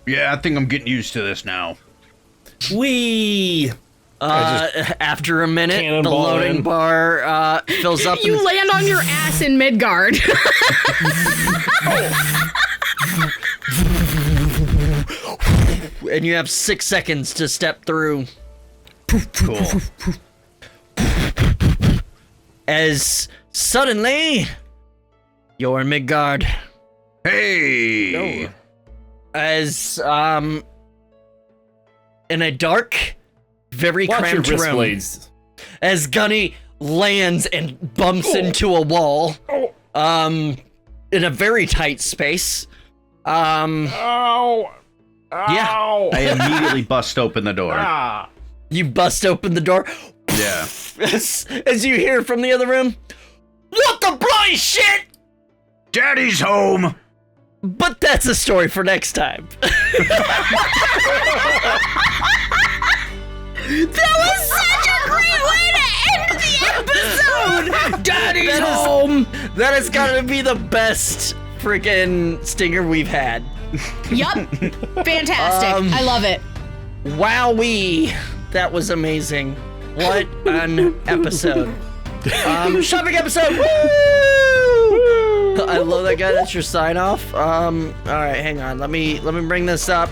Yeah, I think I'm getting used to this now. Wee! After a minute, the cannonball loading in. bar fills up. You land on your ass in Midgard. And you have 6 seconds to step through. Cool. As suddenly, you're in Midgard. Hey! No. As, in a dark, very Watch your cramped wrist room. blades. As Gunny lands and bumps into a wall, in a very tight space. Ow! Yeah. Ow! I immediately bust open the door. Ah! You bust open the door. Yeah. As you hear from the other room, what the bloody shit? Daddy's home! But that's a story for next time. That was such a great way to end the episode! Daddy's home! That has got to be the best freaking stinger we've had. Yup. Fantastic. I love it. Wowee. That was amazing. What an episode. Shopping episode. Woo! I love that guy. That's your sign off. All right, hang on. Let me bring this up.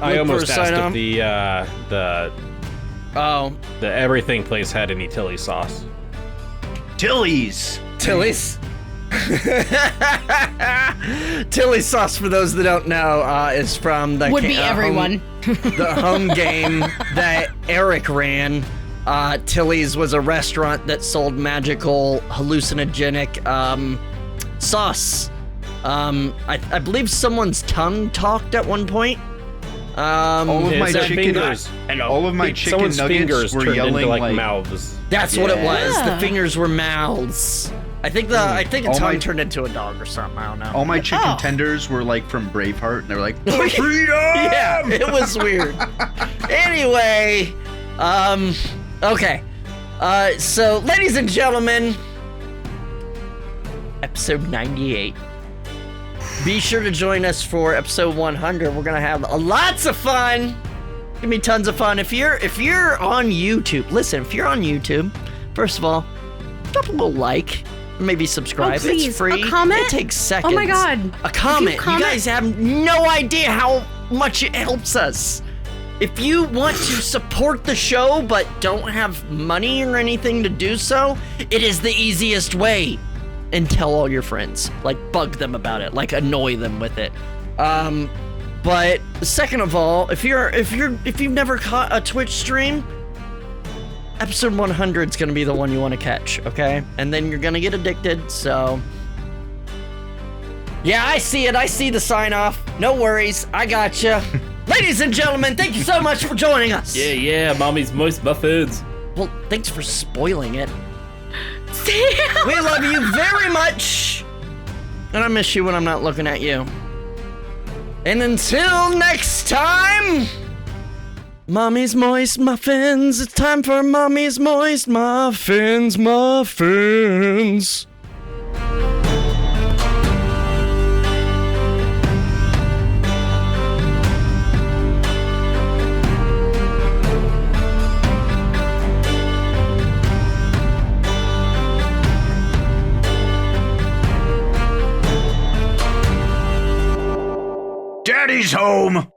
I Look almost for a asked sign-off. if the everything place had any Tilly sauce. Tilly's! Tilly's. Tilly's sauce, for those that don't know, is from the Would be everyone. the home game that Eric ran. Tilly's was a restaurant that sold magical hallucinogenic sauce. I believe someone's tongue talked at one point. All of my It's chicken fingers. all of my chicken Someone's nuggets fingers were turned yelling into like mouths. That's what it was. The Yeah. fingers were mouths. I think a All tongue my- turned into a dog or something. I don't know. all my chicken Oh. tenders were like from Braveheart, and they were like, Oh, freedom! Yeah, it was weird. Anyway, okay. So, ladies and gentlemen, episode 98. Be sure to join us for episode 100. We're gonna have lots of fun. Gonna be tons of fun. If you're on YouTube, listen. If you're on YouTube, first of all, drop a little like. Maybe subscribe. Oh, please. It's free. A comment? It takes seconds. Oh my God. A comment. If you comment- guys have no idea how much it helps us. If you want to support the show but don't have money or anything to do so, it is the easiest way. And tell all your friends. Like, bug them about it. Like, annoy them with it. But second of all, if you've never caught a Twitch stream, episode 100 is gonna be the one you want to catch, okay? And then you're gonna get addicted. So, yeah, I see it. I see the sign off. No worries. I gotcha. Ladies and gentlemen, thank you so much for joining us. Yeah, mommy's moist muffins. Well, thanks for spoiling it. Sam! We love you very much. And I miss you when I'm not looking at you. And until next time, Mommy's Moist Muffins. It's time for Mommy's Moist Muffins. Daddy's home!